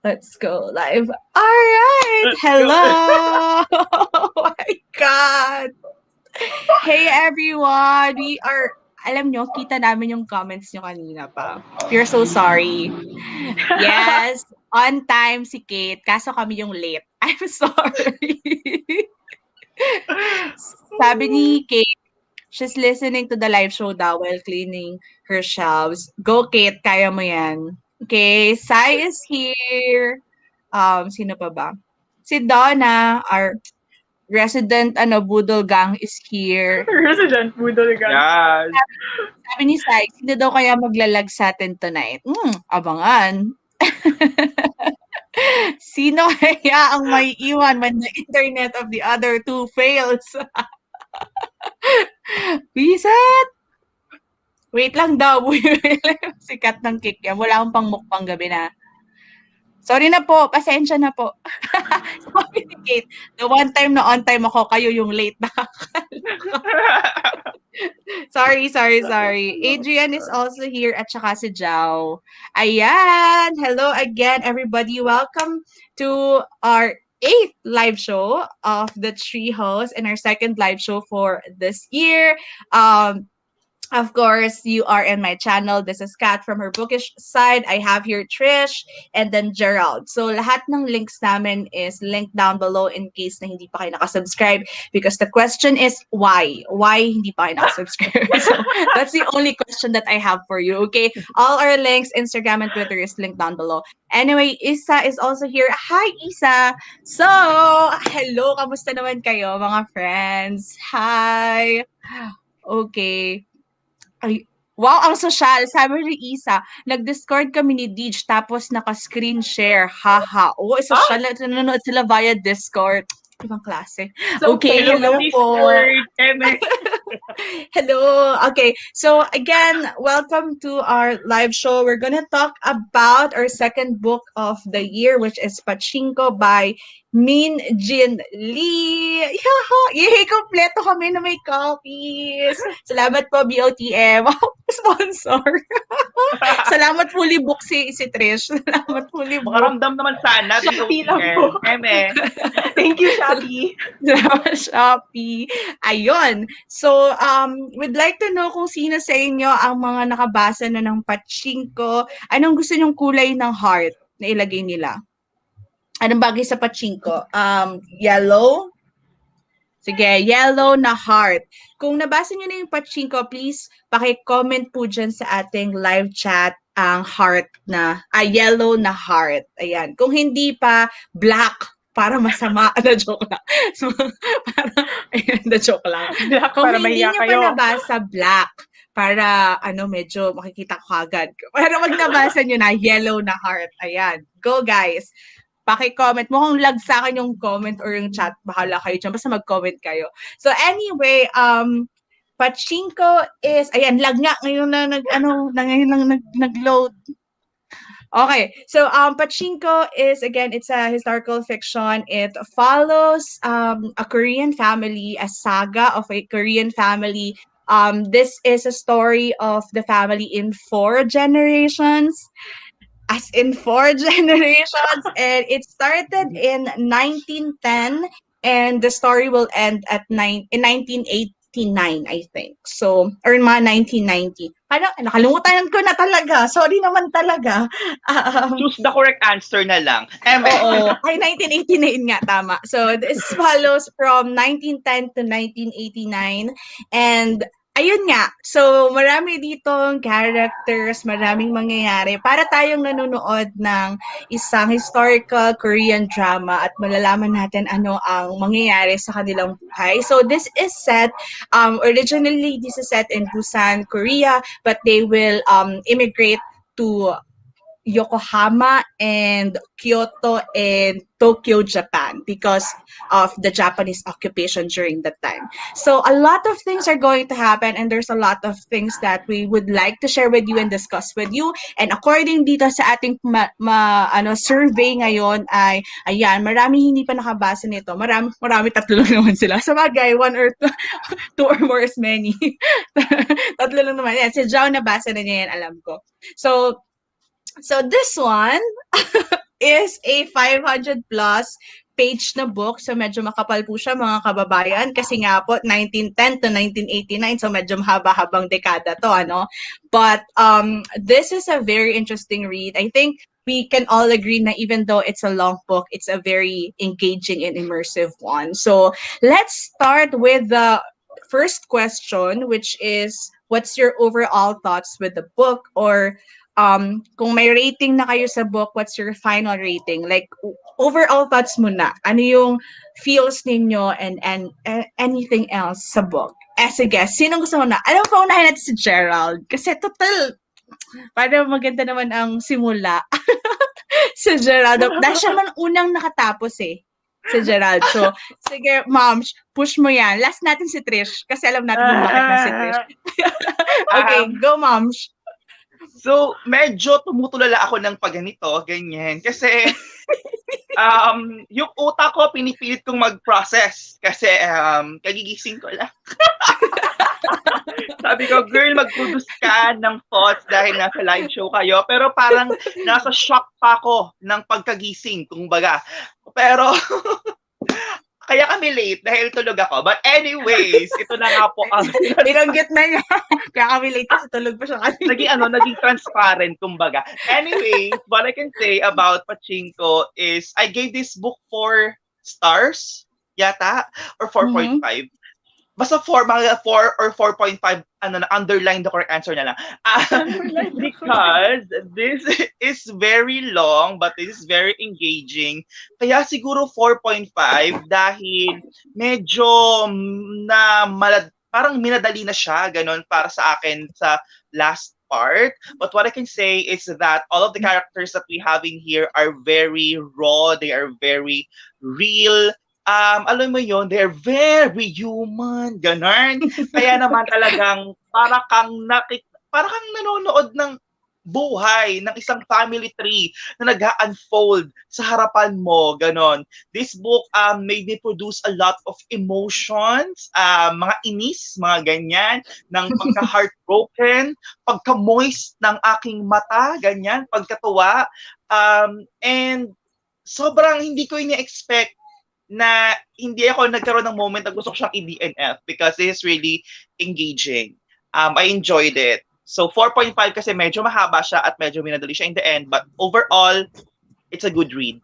Let's go live. All right. Let's go. Hello. Oh my God. Hey everyone. Alam nyo, kita namin yung comments nyo kanina pa. We're so sorry. Yes, on time si Kate. Kaso kami yung late. I'm sorry. Sabi ni Kate, she's listening to the live show daw while cleaning her shelves. Go Kate, kaya mo yan. Okay, Sai is here. Sino pa ba? Si Donna, our resident Budol Gang is here. Resident Budol Gang. Yes. Sabi ni Sai, sino daw kaya maglalag sa atin tonight? Abangan. Sino kaya ang may iwan when the internet of the other two fails? Bisit! Wait lang daw. Sikat ng kick yan. Wala akong pang mukbang gabi na. Sorry na po. Pasensya na po. Sabi ni Kate, the one time na on time ako, kayo yung late na. Sorry. Adrian is also here at saka si Jao. Ayan! Hello again, everybody. Welcome to our 8th live show of the Trihoes and our second live show for this year. Of course, you are in my channel. This is Kat from her bookish side. I have here Trish and then Gerald. So lahat ng links namin is linked down below in case na hindi pa kayo nakasubscribe. Because the question is why? Why hindi pa kayo nakasubscribe? So that's the only question that I have for you. Okay, all our links, Instagram and Twitter is linked down below. Anyway, Isa is also here. Hi, Isa! So, hello! Kamusta naman kayo, mga friends? Hi! Okay. Ay, wow, ang sosyal. Sabi ni Isa, nag-Discord kami ni Deej tapos naka-screen share. Haha. Oo, sosyal. Nanonood sila via Discord. Ibang klase. So, Okay, hello po. Hello. Okay, so again, welcome to our live show. We're gonna talk about our second book of the year, which is Pachinko by JIN Lee. Yay! Kompleto kami na may copies. Salamat po, BOTM. Sponsor. Salamat fully book si Trish. Salamat fully book. Makaramdam naman sana. Shopee lang po. Thank you, Shopee. Salamat, Shopee. Ayun. So, we'd like to know kung sino sa inyo ang mga nakabasa na ng Pachinko. Anong gusto nyong kulay ng heart na ilagay nila? Anong bagay sa Pachinko? Yellow? Sige, yellow na heart. Kung nabasa nyo na yung Pachinko, please paki-comment po dyan sa ating live chat ang heart na, yellow na heart. Ayan. Kung hindi pa, black para masama. Na-joke lang. So, na-joke lang. Black Kung para hindi mahiya nyo pa kayo. nabasa, black para medyo makikita ko agad. Pero wag nabasa nyo na yellow na heart. Ayan. Go guys. Paki-comment mo kung lag sa akin yung comment or yung chat. Bahala kayo dyan. Basta mag-comment kayo. So anyway, Pachinko is, ayan, lag nga. Ngayon na nag-load. Okay, so Pachinko is, again, it's a historical fiction. It follows a Korean family, a saga of a Korean family. This is a story of the family in 4 generations. As in 4 generations, and it started in 1910, and the story will end in 1989, I think. So, or mga 1990. Nakalimutan ko na talaga. Sorry naman talaga. Choose the correct answer na lang. Oo. Ay, 1989 nga, tama. So, this follows from 1910 to 1989. And ayun nga, so marami ditong characters, maraming mangyayari para tayong nanonood ng isang historical Korean drama at malalaman natin ano ang mangyayari sa kanilang buhay. So this is set, originally this is set in Busan, Korea, but they will immigrate to Yokohama and Kyoto and Tokyo, Japan, because of the Japanese occupation during that time. So a lot of things are going to happen, and there's a lot of things that we would like to share with you and discuss with you. And according dito sa ating survey ngayon ay, ayan, marami hindi pa nakabasa nito. Marami, tatlo lang naman sila. Sa bagay, 1 or 2 or more is many. Tatlo lang naman. Yan, si Jao nabasa na niya yan, alam ko. So this one is a 500 plus page na book. So medyo makapal po siya mga kababayan kasi nga po 1910 to 1989. So medyo mahaba-habang dekada to, ano. But this is a very interesting read. I think we can all agree na even though it's a long book, it's a very engaging and immersive one. So let's start with the first question, which is, what's your overall thoughts with the book? Or kung may rating na kayo sa book, what's your final rating? Like, overall thoughts muna. Ano yung feels ninyo and anything else sa book? Sige, sino gusto mo na? Alam ko, unahin natin si Gerald. Kasi total, para maganda naman ang simula. Si Gerald. Dahil siya man unang nakatapos eh. Si Gerald. So, sige, ma'am, push mo yan. Last natin si Trish. Kasi alam natin kung bakit na si Trish. Okay, Um, go, ma'am. so, medyo tumutulala ako ng pagganito, ganyan. Kasi, yung utak ko, pinipilit kong mag-process. Kasi, kagigising ko lang. Sabi ko, girl, mag-produce ka ng thoughts dahil nasa live show kayo. Pero parang nasa shock pa ako ng pagkagising, kumbaga. Pero, kaya kami late dahil tulog ako. But anyways, ito na nga po ang Binanggit na niya. Kaya kami late kasi tulog pa siya kanina. naging transparent, kumbaga. Anyways, what I can say about Pachinko is I gave this book 4 stars, yata, or 4.5. Basta 4, mga 4 or 4.5, underline the correct answer na lang. Because this is very long, but this is very engaging. Kaya siguro 4.5 dahil medyo parang minadali na siya, ganon, para sa akin sa last part. But what I can say is that all of the characters that we have in here are very raw, they are very real. Alam mo yon, they're very human, ganun. Kaya naman talagang para kang nanonood ng buhay ng isang family tree na nag-unfold sa harapan mo, ganon. This book made me produce a lot of emotions, mga inis, mga ganyan, ng pagka-heartbroken, pagka-moist ng aking mata, ganyan, pagkatuwa. And sobrang hindi ko ini-expect na hindi ako nagkaroon ng moment na gusto ko siyang i-DNF because it is really engaging. I enjoyed it. So 4.5 kasi medyo mahaba siya at medyo minadali siya in the end, but overall, it's a good read.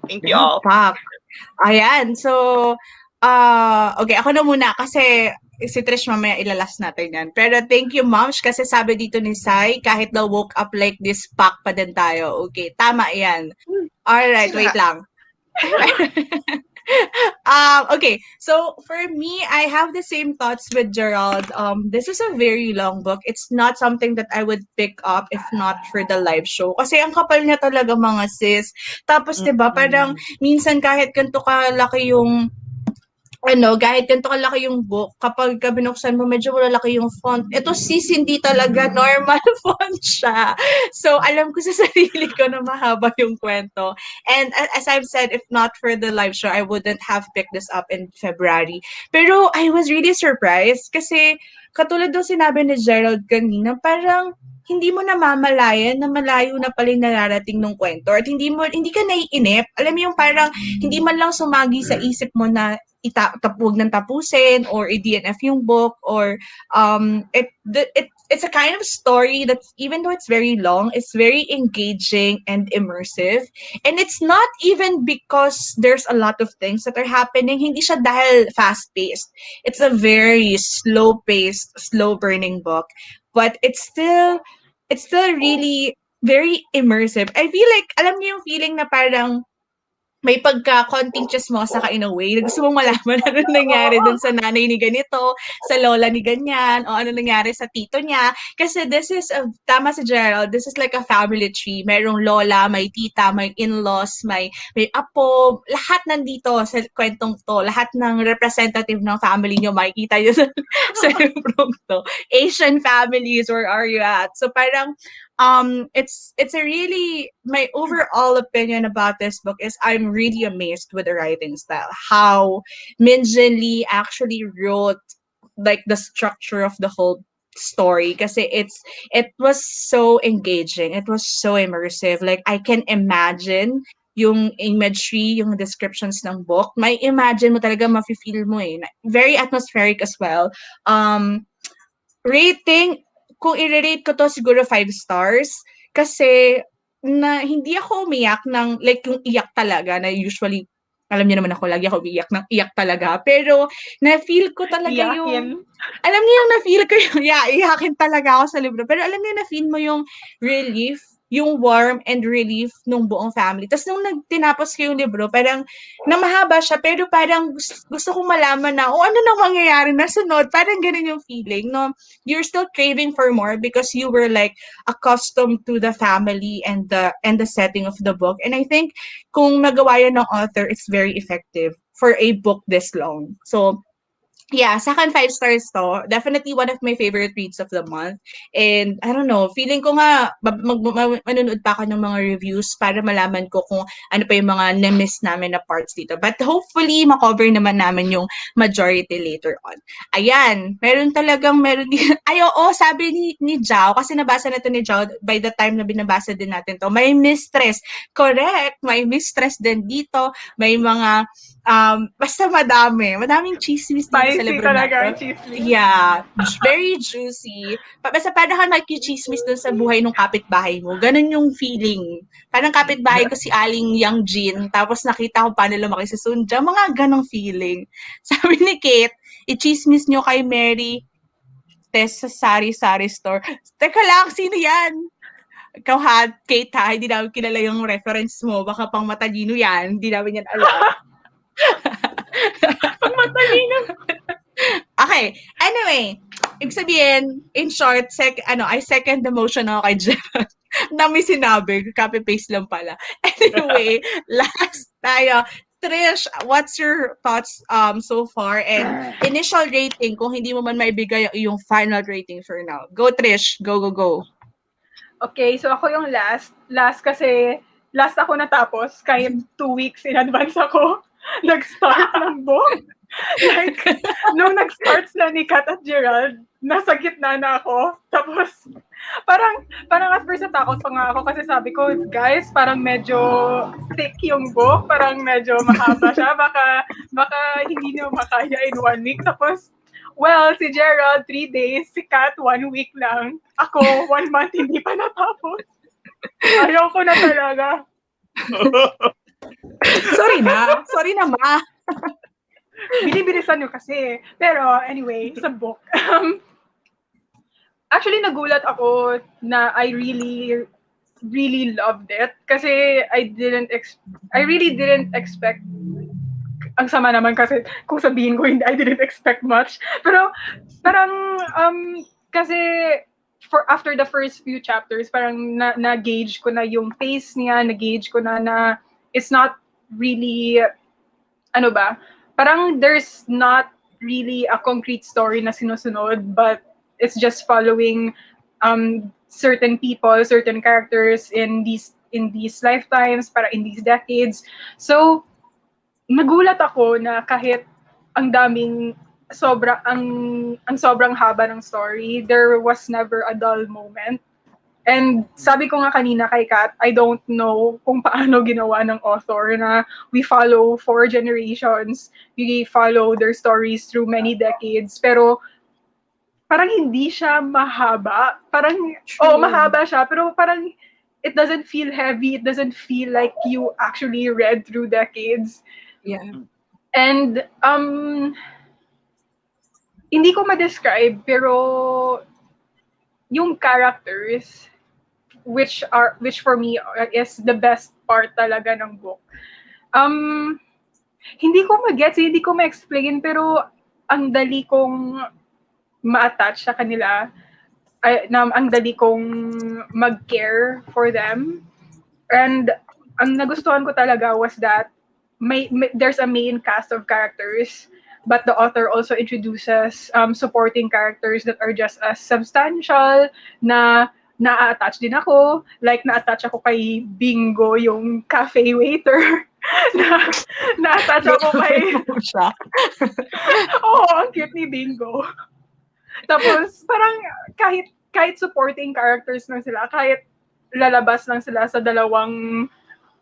Thank you all. Pak. Ayan, so, okay, ako na muna kasi si Trish mamaya ilalas natin yan. Pero thank you, Moms, kasi sabi dito ni Sai, kahit daw woke up like this, pak pa din tayo. Okay, tama yan. Alright, wait lang. Okay, so for me, I have the same thoughts with Gerald. This is a very long book. It's not something that I would pick up if not for the live show. Kasi ang kapal niya talaga, mga sis. Tapos, diba, parang minsan kahit ganito kalaki yung kahit ganito kalaki yung book, kapag binuksan mo, medyo malalaki yung font. Ito sis, hindi talaga normal font siya. So, alam ko sa sarili ko na mahaba yung kwento. And as I've said, if not for the live show, I wouldn't have picked this up in February. Pero I was really surprised kasi katulad daw sinabi ni Gerald kanina, parang hindi mo namamalayan na malayo na pala yung nararating ng kwento at hindi ka naiinip. Alam mo yung parang hindi man lang sumagi sa isip mo na huwag nang tapusin or i-DNF yung book or it's a kind of story that even though it's very long, it's very engaging and immersive. And it's not even because there's a lot of things that are happening. Hindi siya dahil fast-paced. It's a very slow-paced, slow-burning book. But it's still really very immersive. I feel like, alam niyo yung feeling na parang may pagka-konting chismosa ka in a way. Gusto mong malaman ano nangyari dun sa nanay ni ganito, sa lola ni ganyan, o ano nangyari sa tito niya. Kasi tama si Gerald, this is like a family tree. Merong lola, may tita, may in-laws, may apo, lahat nandito sa kwentong to. Lahat ng representative ng family nyo, makikita nyo sa librong to. Asian families, where are you at? So parang, it's a really, my overall opinion about this book is I'm really amazed with the writing style, how Min Jin Lee actually wrote like the structure of the whole story kasi it was so engaging. It was so immersive. Like I can imagine yung imagery, yung descriptions ng book. May imagine mo talaga, mafe-feel mo eh. Very atmospheric as well. Um, Rating, kung i-rate ko 'to siguro 5 stars kasi hindi ako umiyak ng like yung iyak talaga na usually alam niyo naman ako lagi ako umiiyak ng iyak talaga. Pero na-feel ko talaga Iyakin. yung alam niyo yung na-feel ko yung yeah, iyakin talaga ako sa libro. Pero alam niyo na-feel mo yung relief, yung warm and relief nung buong family. Tapos nung tinapos ko yung libro, parang na mahaba siya, pero parang gusto kong malaman na, ano nang mangyayari na sunod. Parang ganun yung feeling, no? You're still craving for more because you were like accustomed to the family and the setting of the book. And I think kung nagawa yan ng author, it's very effective for a book this long. So, yeah, sa akin 5 stars to. Definitely one of my favorite reads of the month. And I don't know, feeling ko nga manonood pa ako ng mga reviews para malaman ko kung ano pa yung mga na-miss namin na parts dito. But hopefully, makover naman namin yung majority later on. Ayan, meron ay oo, sabi ni Jao, kasi nabasa na to ni Jao by the time na binabasa din natin to, may mistress. Correct, may mistress din dito. May mga basta madaming chismis dito sa Spicy libro na talaga to. ang chismis. Yeah, very juicy. Basta parang ka nakikichismis dun sa buhay ng kapitbahay mo. Ganun yung feeling. Parang kapitbahay ko si Aling Yang Jin, tapos nakita ko paano lumaki si Sunja. Mga ganong feeling. Sabi ni Kate, i-chismis nyo kay Mary Tess sa sari-sari store. Teka lang, sino yan? Ikaw ha, Kate ha, hindi namin kilala yung reference mo. Baka pang matalino yan. Hindi namin yan alam. Pag matalino. Okay. Anyway, ibig sabihin, in short, I second the motion ako kay Gerald. Dami sinabi, copy-paste lang pala. Anyway, last tayo. Trish, what's your thoughts so far and initial rating kung hindi mo man maibigay yung final rating for now? Go Trish, go go go. Okay, so ako yung last. Last kasi, last ako natapos. Kahit 2 weeks in advance ako nag-start ng book. Like, nung nag-start sila ni Kat at Gerald, nasa gitna na ako. Tapos, parang at first natakot pa nga ako kasi sabi ko, guys, parang medyo thick yung book. Parang medyo mahaba siya. Baka hindi nyo makaya in 1 week. Tapos, well, si Gerald, 3 days. Si Kat, 1 week lang. Ako, 1 month, hindi pa natapos. Ayaw ko na talaga. Sorry na ma. Binibilisan nyo kasi. Pero, anyway, sa book. Actually, nagulat ako na I really, really loved it. Kasi I really didn't expect. Ang sama naman kasi kung sabihin ko hindi, I didn't expect much. Pero parang kasi after the first few chapters, parang na-gauge ko na yung pace niya, na-gauge ko na it's not really, parang there's not really a concrete story na sinusunod, but it's just following certain people, certain characters in these lifetimes, para in these decades. So, nagulat ako na kahit ang sobrang haba ng story, there was never a dull moment. And sabi ko nga kanina kay Kat, I don't know kung paano ginawa ng author na we follow 4 generations, we follow their stories through many decades, pero parang hindi siya mahaba. Parang, mahaba siya, pero parang it doesn't feel heavy, it doesn't feel like you actually read through decades. Yeah. And hindi ko ma-describe, pero yung characters, which for me is the best part talaga ng book. Hindi ko ma-gets, hindi ko ma-explain, pero ang dali kong ma-attach sa kanila. Ang dali kong mag-care for them. And ang nagustuhan ko talaga was that there's a main cast of characters, but the author also introduces supporting characters that are just as substantial na na-attach din ako. Like, na-attach ako kay Bingo, yung cafe waiter. Na-attach ako kay... ang cute ni Bingo. Tapos, parang kahit supporting characters lang sila, kahit lalabas lang sila sa dalawang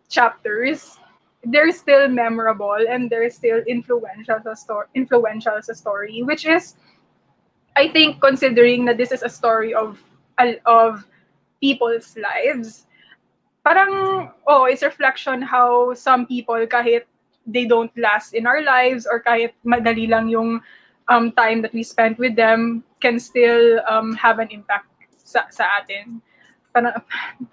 chapters, they're still memorable and they're still influential sa story, which is, I think, considering that this is a story of people's lives, parang, it's reflection how some people, kahit they don't last in our lives or kahit madali lang yung time that we spent with them, can still have an impact sa atin. Parang,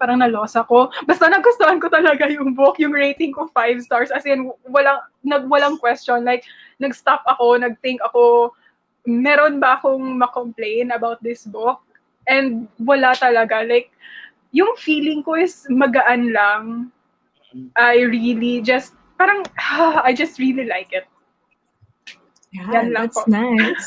parang na-lost ako. Basta nagustuhan ko talaga yung book, yung rating ko 5 stars. As in, walang question. Like, nag-stop ako, nag-think ako, meron ba akong ma-complain about this book? And wala talaga. Like, yung feeling ko is magaan lang. I really just, parang, I just really like it. Yeah, Yan lang that's po. nice.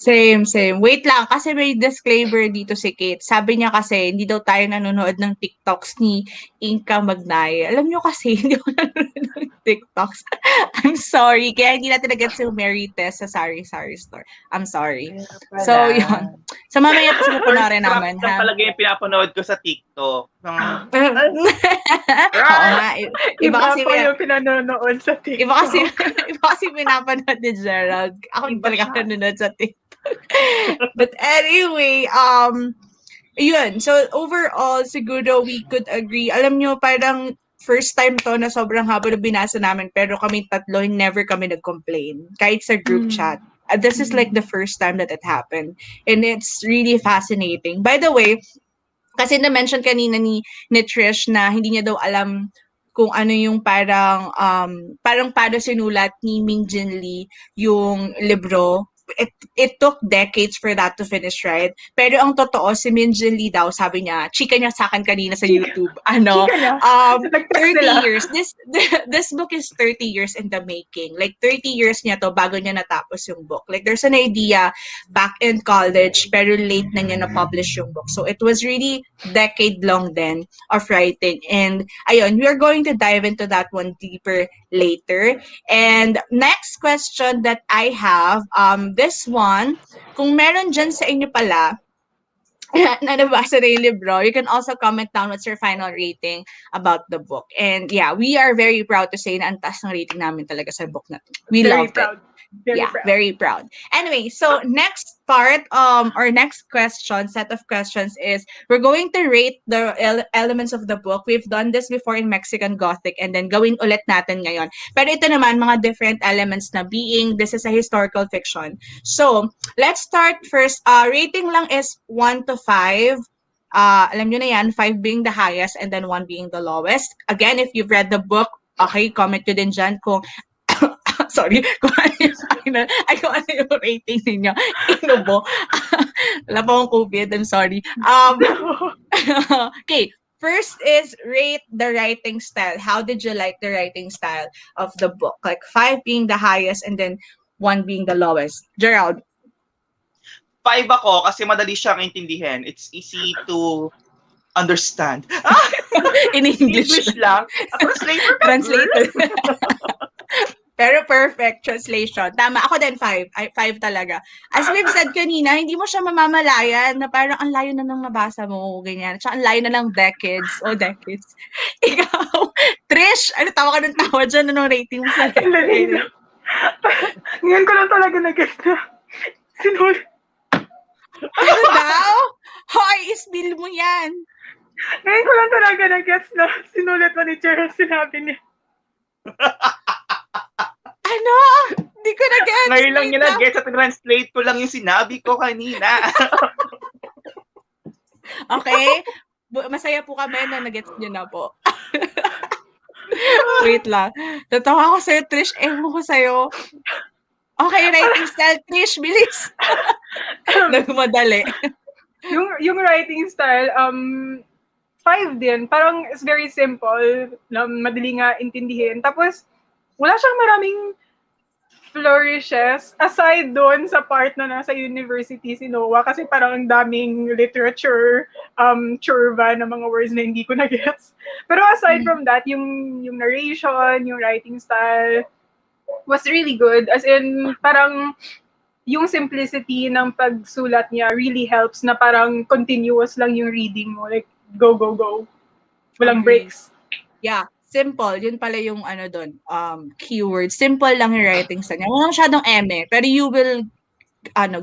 Same. Wait lang, kasi may disclaimer dito si Kate. Sabi niya kasi, hindi daw tayo nanonood ng TikToks ni Inka Magnay. Alam niyo kasi, hindi ko nanonood ng TikToks. I'm sorry. Kaya hindi natin nag-get si Mary Tess sa Sari Store. I'm sorry. Kaya So, pala. yun. So, mamaya tapos First pupunarin draft namin, lang ha? talaga yung pinapanood ko sa TikTok. Oo nga. Iba kasi, pa yung pinanonood sa TikTok. iba kasi pinapanood ni Gerald. Ako hindi Iba talaga siya. nanonood sa TikTok. But anyway, yun. So, overall, siguro we could agree. Alam nyo, parang first time to na sobrang haba na binasa namin, pero kami tatlo, never kami nag-complain. Kahit sa group chat. This is like the first time that it happened. And it's really fascinating. By the way, kasi na-mention kanina ni Trish na hindi niya daw alam kung ano yung parang paano sinulat ni Min Jin Lee yung libro. It took decades for that to finish, right? Pero ang totoo, si Min Jin Lee daw, sabi niya, chika niya sa akin kanina sa YouTube, Chika niya. Nag-text 30 sila. years. This book is 30 years in the making. Like, 30 years niya to bago niya natapos yung book. Like, there's an idea back in college, pero late na niya na-publish yung book. So, it was really decade-long then of writing. And, ayun, we are going to dive into that one deeper later. And next question that I have, this one, kung meron dyan sa inyo pala, na nabasa na yung libro, you can also comment down what's your final rating about the book. And yeah, we are very proud to say na ang taas ng rating namin talaga sa book na to. We Very loved proud. it. Very Yeah, proud. very proud. Anyway, so next part, or next question, set of questions is, we're going to rate the elements of the book. We've done this before in Mexican Gothic and then gawin ulit natin ngayon. Pero ito naman, mga different elements na being, this is a historical fiction. So, let's start first. Rating lang is 1 to 5. Alam nyo na yan, 5 being the highest and then 1 being the lowest. Again, if you've read the book, okay, comment nyo din dyan kung sorry, kung ano yung rating ninyo. Inubo. Wala pa akong COVID, I'm sorry. Okay, first is rate the writing style. How did you like the writing style of the book? Like 5 being the highest and then 1 being the lowest. Gerald. 5 ako kasi madali siyang intindihin. It's easy to understand. In English. English lang. A translator ka, Translated. Pero perfect translation. Tama. Ako din 5. 5 talaga. As we've said kanina, hindi mo siya mamamalayan na parang ang layo na nang nabasa mo. Ganyan. Tsaka ang layo na lang decades. Decades. Ikaw, Trish, ano tawa ka ng tawa dyan? Anong rating mo sa Lalina. Ngayon ko lang talaga nag-guess na sinulit. Ano daw? Hoy, ispill mo yan. Ngayon ko lang talaga nag-guess na sinulit mo ni Gerald, sinabi niya. Ano? Hindi ko na-get. Ngayon lang niya na-get sa translate ko lang yung sinabi ko kanina. Okay? Masaya po kami na nag-gets nyo na po. Wait lang. Tatawa ko sa'yo, Trish. Ewan ko sa'yo. Okay, writing style. Trish, bilis. Nagmadali. Yung writing style, 5 din. Parang it's very simple. Madali nga intindihin. Tapos, wala siyang maraming flourishes aside doon sa part na nasa university si Noah kasi parang ang daming literature churva na mga words na hindi ko na-gets. Pero aside from that, yung narration, yung writing style was really good. As in, parang yung simplicity ng pagsulat niya really helps na parang continuous lang yung reading mo. Like, go, go, go. Walang Agree. breaks. Yeah, simple. Yun pala yung doon, keyword. Simple lang yung writing sa niya. Wala masyadong eme, pero you will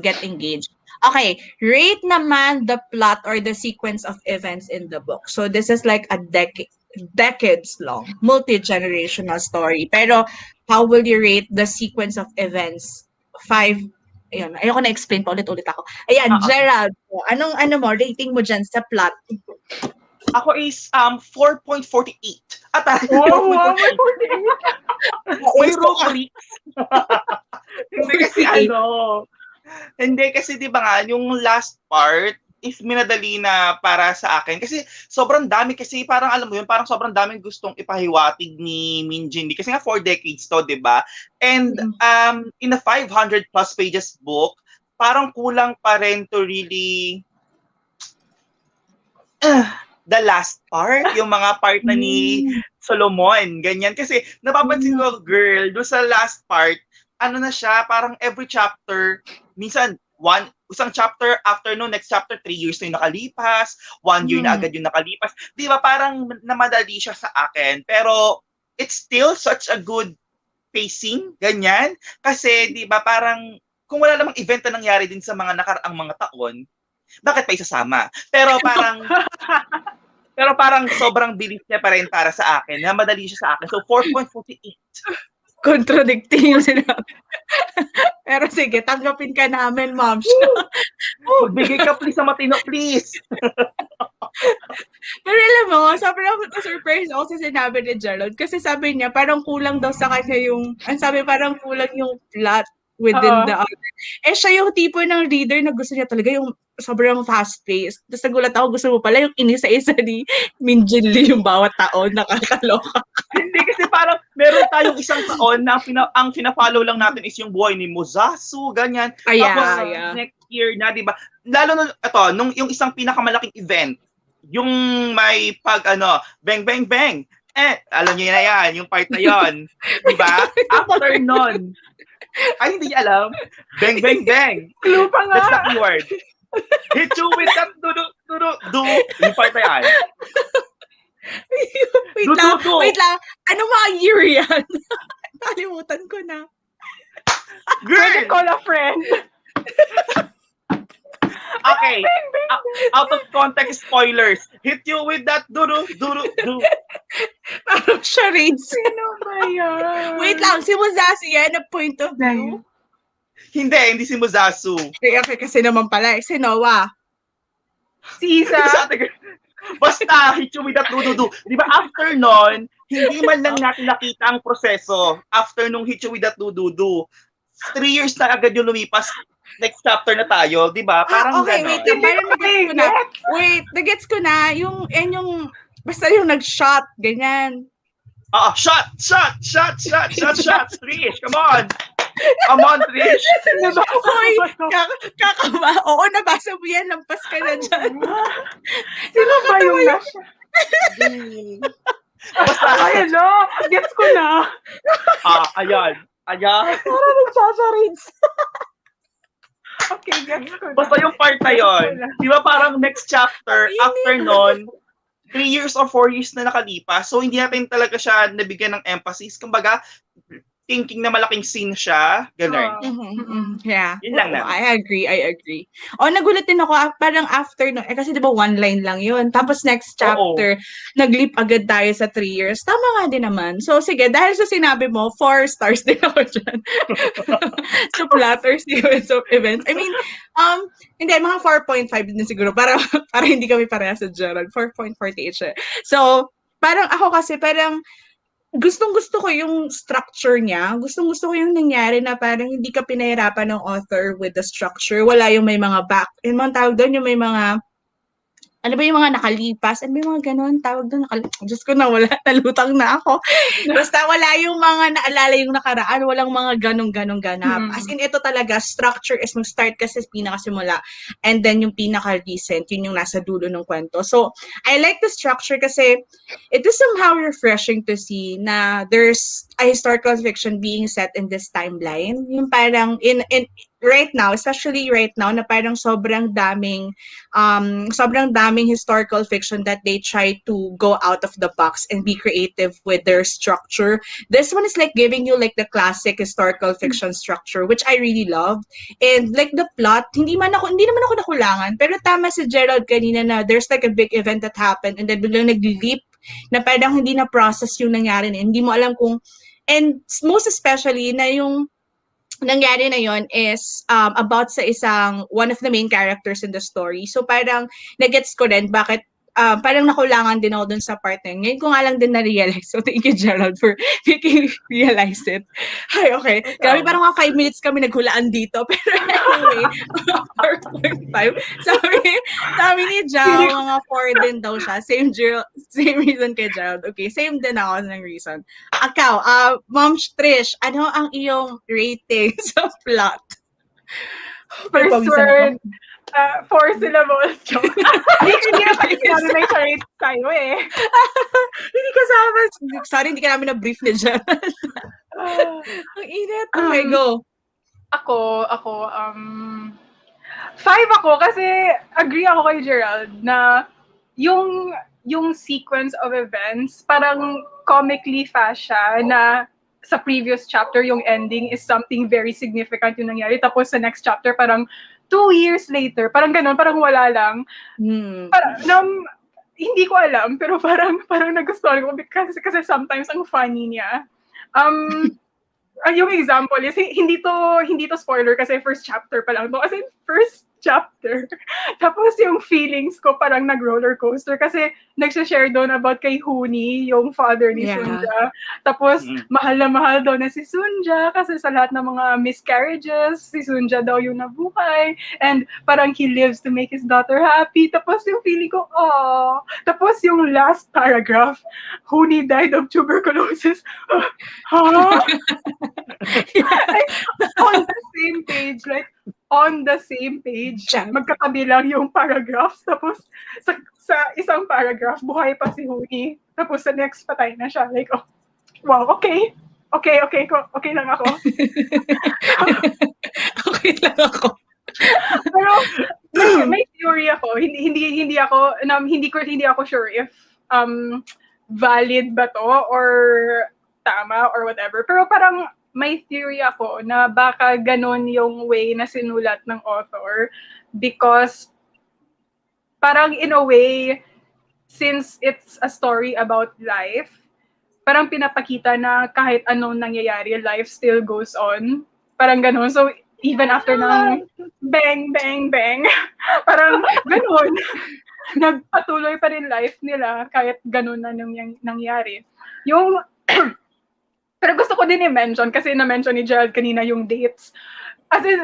get engaged. Okay, rate naman the plot or the sequence of events in the book. So this is like a decades long, multi-generational story. Pero how will you rate the sequence of events? 5, ayun, ayoko na explain pa ulit-ulit ako. Ayan, Gerald, anong mo, rating mo dyan sa plot? Ako is 4.48. Wow, 4.48. May rubric. Hindi kasi 'di ba nga yung last part is minadali na para sa akin kasi sobrang dami kasi parang alam mo yun parang sobrang daming gustong ipahiwatig ni Min Jin kasi nga 4 decades to 'di ba, and in a 500 plus pages book parang kulang pa rin to really the last part, yung mga part na ni Solomon, ganyan. Kasi napapansin ko, girl, doon sa last part, ano na siya, parang every chapter, minsan, isang chapter, after no, next chapter, 3 years na yung nakalipas, 1 year na agad yung nakalipas. Di ba, parang namadali siya sa akin. Pero, it's still such a good pacing, ganyan. Kasi, di ba, parang, kung wala namang event na nangyari din sa mga nakaraang mga taon, bakit pa isasama? Pero parang sobrang bilis niya pa rin para sa akin. Na madali siya sa akin. So 4.48. Contradicting yung sinabi. Pero sige, tanggapin ka namin, ma'am. Magbigay ka please sa matino, please. Pero alam mo, sobrang na-surprise ako sa sinabi ni Gerald. Kasi sabi niya, parang kulang daw sa kanya sabi parang kulang yung plot within the other. Eh, siya yung tipo ng reader na gusto niya talaga yung sobrang fast-paced. Tapos nagulat ako, gusto mo pala yung inisa-isa ni Min Jin Lee yung bawat taon, nakakaloka. Hindi kasi parang meron tayong isang taon na ang pina-follow lang natin is yung buhay ni Mozasu, ganyan. Tapos next year na, di ba? Lalo na, nung yung isang pinakamalaking event, yung may bang, bang, bang. Alam niyo na yan, yung part na yon, di ba? After nun, ay, hindi niya alam. Bang, bang, bang. Clue pa nga. That's the keyword. Hit you with that do. Yung part na yan. Wait lang. Ano mga year yan? Nakalimutan ko na. Girl! Pwede call a friend. Okay. Out of context spoilers. Hit you with that do. Parang charades. Sino ba yan? Wait lang, si Mozasu yan, a point of view? Hindi si Mozasu. Okay, kasi naman pala, si Noah. Si Isa. Basta, hit you with that do. Di ba after nun, hindi man lang natin nakita ang proseso after nung hit you with that do. 3 years na agad yung lumipas. Next chapter na tayo, di ba? Parang okay, gano'n. Wait, nagets ko na. Yung basta yung nag-shot, ganyan. Shot! Trish, come on! Come on, Trish! Hoy, kakaba. Oo, nabasa mo yan. Lampas ka na dyan. Sino ba yung nasa? Basta, ay, gets ko na. ayan. Parang nagsasarinds. Okay, gets ko na. Basta yung part na yun. Di ba parang next chapter, after nun, 3 years or 4 years na nakalipas. So, hindi natin talaga siya nabigyan ng emphasis. Kumbaga, thinking na malaking scene siya. Ganun. Yeah. Yun lang na. I agree. Nagulat din ako, parang after, kasi di ba 1 line lang yun. Tapos next chapter, nag-leap agad tayo sa 3 years. Tama nga din naman. So, sige, dahil sa sinabi mo, 4 stars din ako dyan. So, plot or sequence of events. I mean, hindi, mga 4.5 din siguro. Para hindi kami parehas sa Gerald. 4.48 siya. So, parang ako kasi, gustong-gusto ko yung structure niya. Gustong-gusto ko yung nangyari na parang hindi ka pinahirapan ng author with the structure. Wala yung may mga yung mga tawag doon, yung may mga, ano ba yung mga nakalipas? Ano ba yung mga ganun? Tawag doon, Diyos ko na, nalutang na ako. Basta wala yung mga naalala yung nakaraan, walang mga ganong ganap. As in, ito talaga, structure is mag-start kasi pinakasimula. And then yung pinaka-recent, yun yung nasa dulo ng kwento. So, I like the structure kasi it is somehow refreshing to see na there's a historical fiction being set in this timeline. Yung parang in right now, especially right now, na parang sobrang daming historical fiction that they try to go out of the box and be creative with their structure. This one is like giving you like the classic historical fiction structure, which I really love. And like the plot, hindi naman ako nakulangan, pero tama si Gerald kanina na there's like a big event that happened and then biglang nag-leap na parang hindi na process yung nangyari na yun. Hindi mo alam kung, and most especially na yung nangyari na yon is about sa one of the main characters in the story. So parang nagets ko rin bakit parang nakulangan din ako dun sa part na yun. Ngayon ko nga lang din na-realize. So thank you, Gerald, for making me realize it. Ay, okay. Grabe, Ikaw. parang mga 5 minutes kami naghulaan dito. Pero anyway, 4.5. Sabi ni Jao, Hindi ko, mga 4 din daw siya. Same reason kay Gerald. Okay, same din ako ng reason. Akaw, Ma'am Trish, ano ang iyong rating sa plot? May first pawisan ako. word, 4 syllables. Joke. Hindi na kasi sinabi may charade tayo eh. Hindi kasama. Sorry, hindi ka namin na-brief ni Gerald. Ah, Ang init. Okay, um, go. ako, 5 ako kasi agree ako kay Gerald na yung yung sequence of events parang comically fast siya na sa previous chapter yung ending is something very significant yung nangyari tapos sa next chapter parang 2 years later parang ganun parang wala lang Hmm. hindi ko alam pero parang nagustuhan ko kasi sometimes ang funny niya um yung example is hindi to spoiler kasi first chapter pa lang to. As in first chapter. Tapos yung feelings ko parang nag-roller coaster kasi nagse-share doon about kay Huni, yung father ni Yeah. Sunja. Tapos mahal na mahal daw na si Sunja kasi sa lahat ng mga miscarriages, si Sunja daw yung nabuhay. And parang he lives to make his daughter happy. Tapos yung feeling ko, oh. Tapos yung last paragraph, Huni died of tuberculosis. Huh? Like, on the same page, Chat. magkatabi lang yung paragraphs, tapos sa isang paragraph, buhay pa si Huni, tapos sa next patay na siya. Like, oh, wow, okay lang ako. Okay lang ako. Pero may theory ako. Hindi ako sure if valid ba to or tama or whatever. Pero parang may theory ako na baka ganon yung way na sinulat ng author because parang in a way since it's a story about life, parang pinapakita na kahit anong nangyayari, life still goes on. Parang ganon. So even after ng bang, bang, bang, parang ganon. Nagpatuloy pa rin life nila kahit ganon na nangyari. Yung pero gusto ko din i-mention kasi na-mention ni Gerald kanina yung dates. As in,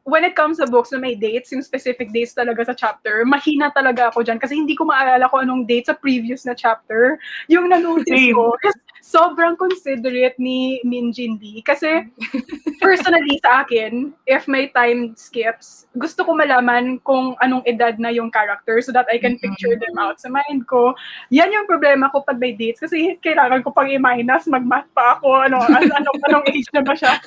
when it comes to books na may dates, yung specific dates talaga sa chapter, mahina talaga ako dyan kasi hindi ko maalala kung anong date sa previous na chapter. Yung na-notice ko is sobrang considerate ni Min Jin Lee kasi personally sa akin, if may time skips, gusto ko malaman kung anong edad na yung character so that I can picture them out sa mind ko. Yan yung problema ko pag may dates kasi kailangan ko pang i-minus, mag-math pa ako, anong age na ba siya.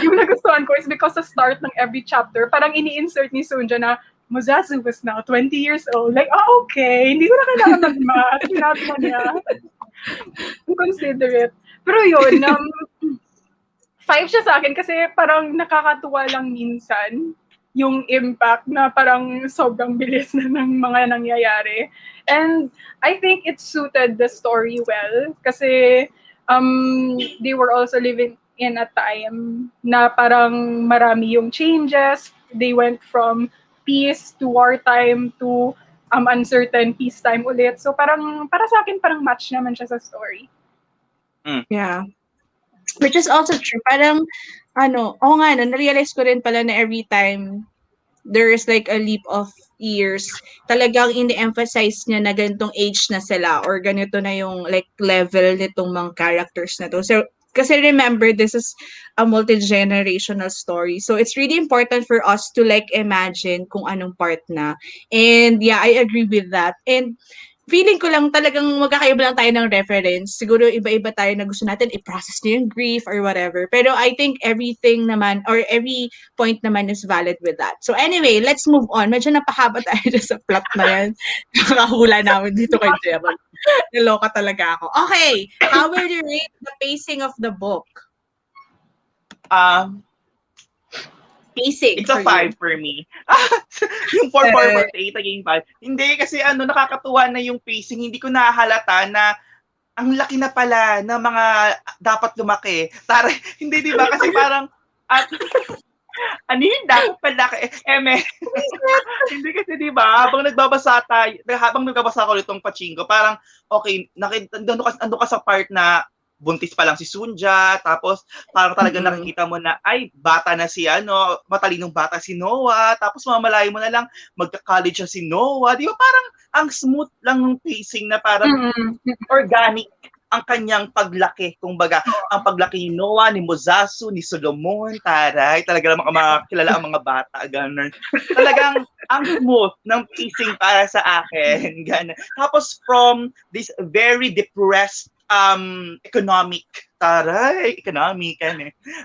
Yung nagustuhan ko is because sa start ng every chapter, parang ini-insert ni Sunja na Musasu was now 20 years old. Like, okay, hindi ko na kailangan mag-math. Sinabi na niya. Considerate. Pero yun, 5 siya sa akin kasi parang nakakatuwa lang minsan yung impact na parang sobrang bilis na ng mga nangyayari. And I think it suited the story well kasi they were also living in a time na parang marami yung changes. They went from peace to wartime to uncertain peacetime ulit. So parang para sa akin parang match naman siya sa story. Yeah. Which is also true. Parang, na-realize ko rin pala na every time there is like a leap of years, talagang ini-emphasize niya na ganitong age na sila or ganito na yung like level nitong mga characters na to. So, kasi remember, this is a multi-generational story. So, it's really important for us to like imagine kung anong part na. And yeah, I agree with that. And feeling ko lang talagang magkakaiba lang tayo ng reference. Siguro iba-iba tayo na gusto natin i-process na yung grief or whatever. Pero I think everything naman or every point naman is valid with that. So anyway, let's move on. Medyo napahaba tayo sa plot na yan. Nakahula namin dito kay Gerald. Naloka talaga ako. Okay, how will you rate the pacing of the book? Um, Pacing it's a for you. 5 for me. Yung 4, 4, 8, naging 5. Hindi, kasi nakakatuwa na yung pacing. Hindi ko nahalata na ang laki na pala ng mga dapat lumaki. Tara, hindi, di ba? Kasi parang, at, ano yun, dapat palaki. Hindi kasi, di ba? Habang nagbabasa ko nitong Pachinko, parang, okay, ando ka sa part na buntis pa lang si Sunja, tapos parang talagang nakikita mo na, ay, bata na si matalinong bata si Noah, tapos mamalayo mo na lang, magka-college na si Noah, di ba? Parang, ang smooth lang ng pacing na parang organic ang kanyang paglaki. Kumbaga, ang paglaki ni Noah, ni Mozasu, ni Solomon, taray, talaga naman makakilala ang mga bata, gano'n. Talagang, ang smooth ng pacing para sa akin, gano'n. Tapos, from this very depressed economic, economic,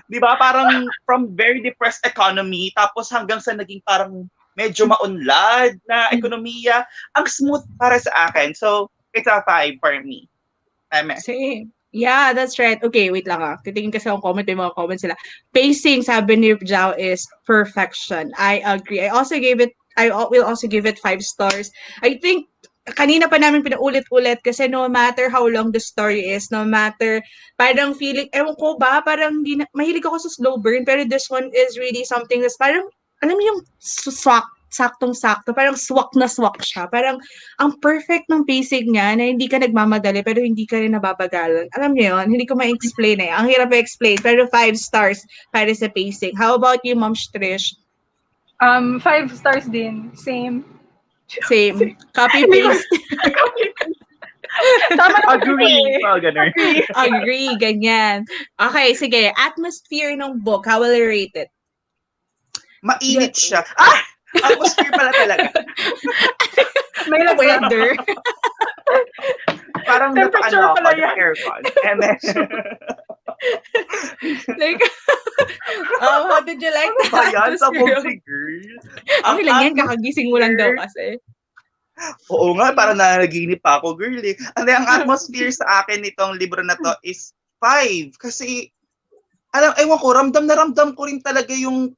di ba? Parang from very depressed economy, tapos hanggang sa naging parang medyo maunlad na ekonomiya, ang smooth para sa akin. So, it's a 5 for me. Same. Yeah, that's right. Okay, wait lang Titingin kasi akong comment, may mga comments sila. Pacing, sabi ni Zhao, is perfection. I agree. I will also give it 5 stars. I think kanina pa namin pinaulit-ulit kasi no matter how long the story is, no matter, parang feeling, ewan ko ba, parang mahilig ako sa slow burn, pero this one is really something that's parang, alam mo yung saktong-sakto, parang swak na swak siya. Parang, ang perfect ng pacing niya na hindi ka nagmamadali pero hindi ka rin nababagalan. Alam niyo yun? Hindi ko ma-explain eh. Ang hirap i-explain, pero 5 stars para sa pacing. How about you, Ma'am Trish? 5 stars din. Same. Same. Copy-paste. Tama na Agree. Agree, ganyan. Okay, sige. Atmosphere ng book, how will you rate it? Mainit siya. Atmosphere pala talaga. May weather. Parang temperature pala yan. Aircon. Like, how did you like the Bayan sa atmosphere? girl. Okay lang yan, kakagising mo lang daw kasi. Oo nga, parang nanaginip pa ako, girl eh. Ang atmosphere sa akin nitong libro na to is 5. Kasi, ewan ko, ramdam na ramdam ko rin talaga yung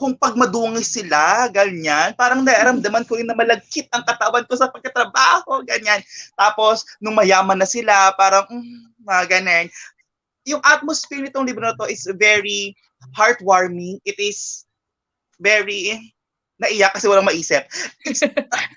kung pag madungis sila, ganyan. Parang nararamdaman ko rin na malagkit ang katawan ko sa pagkatrabaho, ganyan. Tapos, nung mayaman na sila, parang, mga ganyan. Yung atmosphere nitong libro na to is very heartwarming. It is very naiyak kasi walang maisip.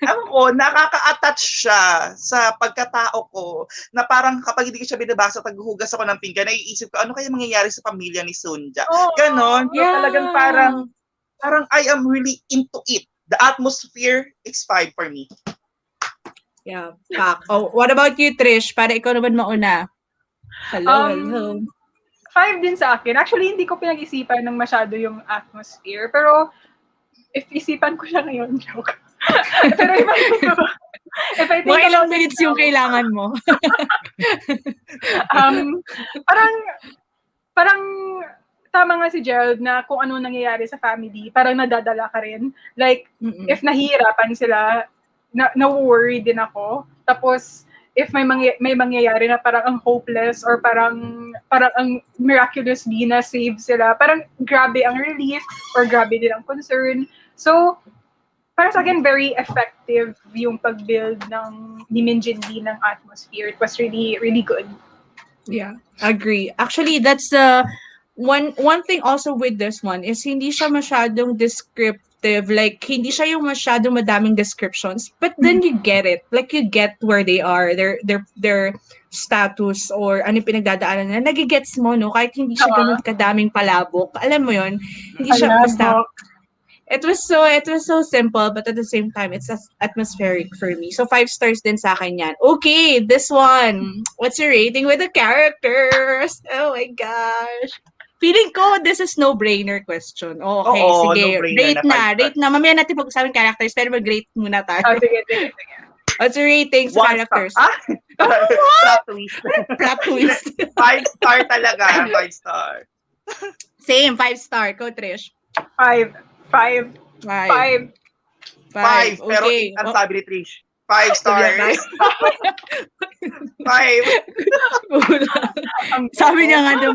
Ewan ko, nakaka-attach siya sa pagkatao ko na parang kapag hindi ko siya binabasa, taghuhugas ako ng pinggan, naiisip ko, ano kaya mangyayari sa pamilya ni Sunja? Ganon. So, talagang parang I am really into it. The atmosphere is 5 for me. Yeah, fact. Oh, what about you, Trish? Para ikaw naman mauna. Hello. 5 din sa akin. Actually, hindi ko pinag-isipan ng masyado yung atmosphere. Pero, if isipan ko siya ngayon, joke. Pero if I think mga ilang minutes yung kailangan mo. Parang tama nga si Gerald na kung ano nangyayari sa family, parang nadadala ka rin. Like, if nahihirapan sila, na-worry din ako. Tapos, if may mangyayari na parang ang hopeless or parang ang miraculously na save sila, parang grabe ang relief or grabe din ang concern. So, para sa akin, very effective yung pag-build ni Min-Jin Lee ng atmosphere. It was really, really good. Yeah, agree. Actually, that's one thing also with this one is hindi siya masyadong descriptive. Like, hindi siya yung masyadong madaming descriptions. But then you get it. Like, you get where they are, their status or ano yung pinagdadaanan nila. Nagigets mo, no? Kahit hindi siya ganun kadaming palabok. Alam mo yun? Hindi siya basta... It was so simple, but at the same time, it's atmospheric for me. So 5 stars din sa akin yan. Okay, this one. What's your rating with the characters? Oh my gosh. Feeling ko, this is no-brainer question. Okay, sige. No-brainer Rate na. Mamaya natin pag-usapin characters, pero mag-rate muna tayo. Sige. What's your rating sa One star. characters? Ah! What? Plot twist. Plot twist. 5 star talaga. 5 star. Same, 5 star. Go, Trish. 5. 5. 5. 5. 5. 5. Pero 8 Okay. ang Oh, sabi ni Trish. 5 sabi na stars. 5. Ang Sabi niya bobo. nga daw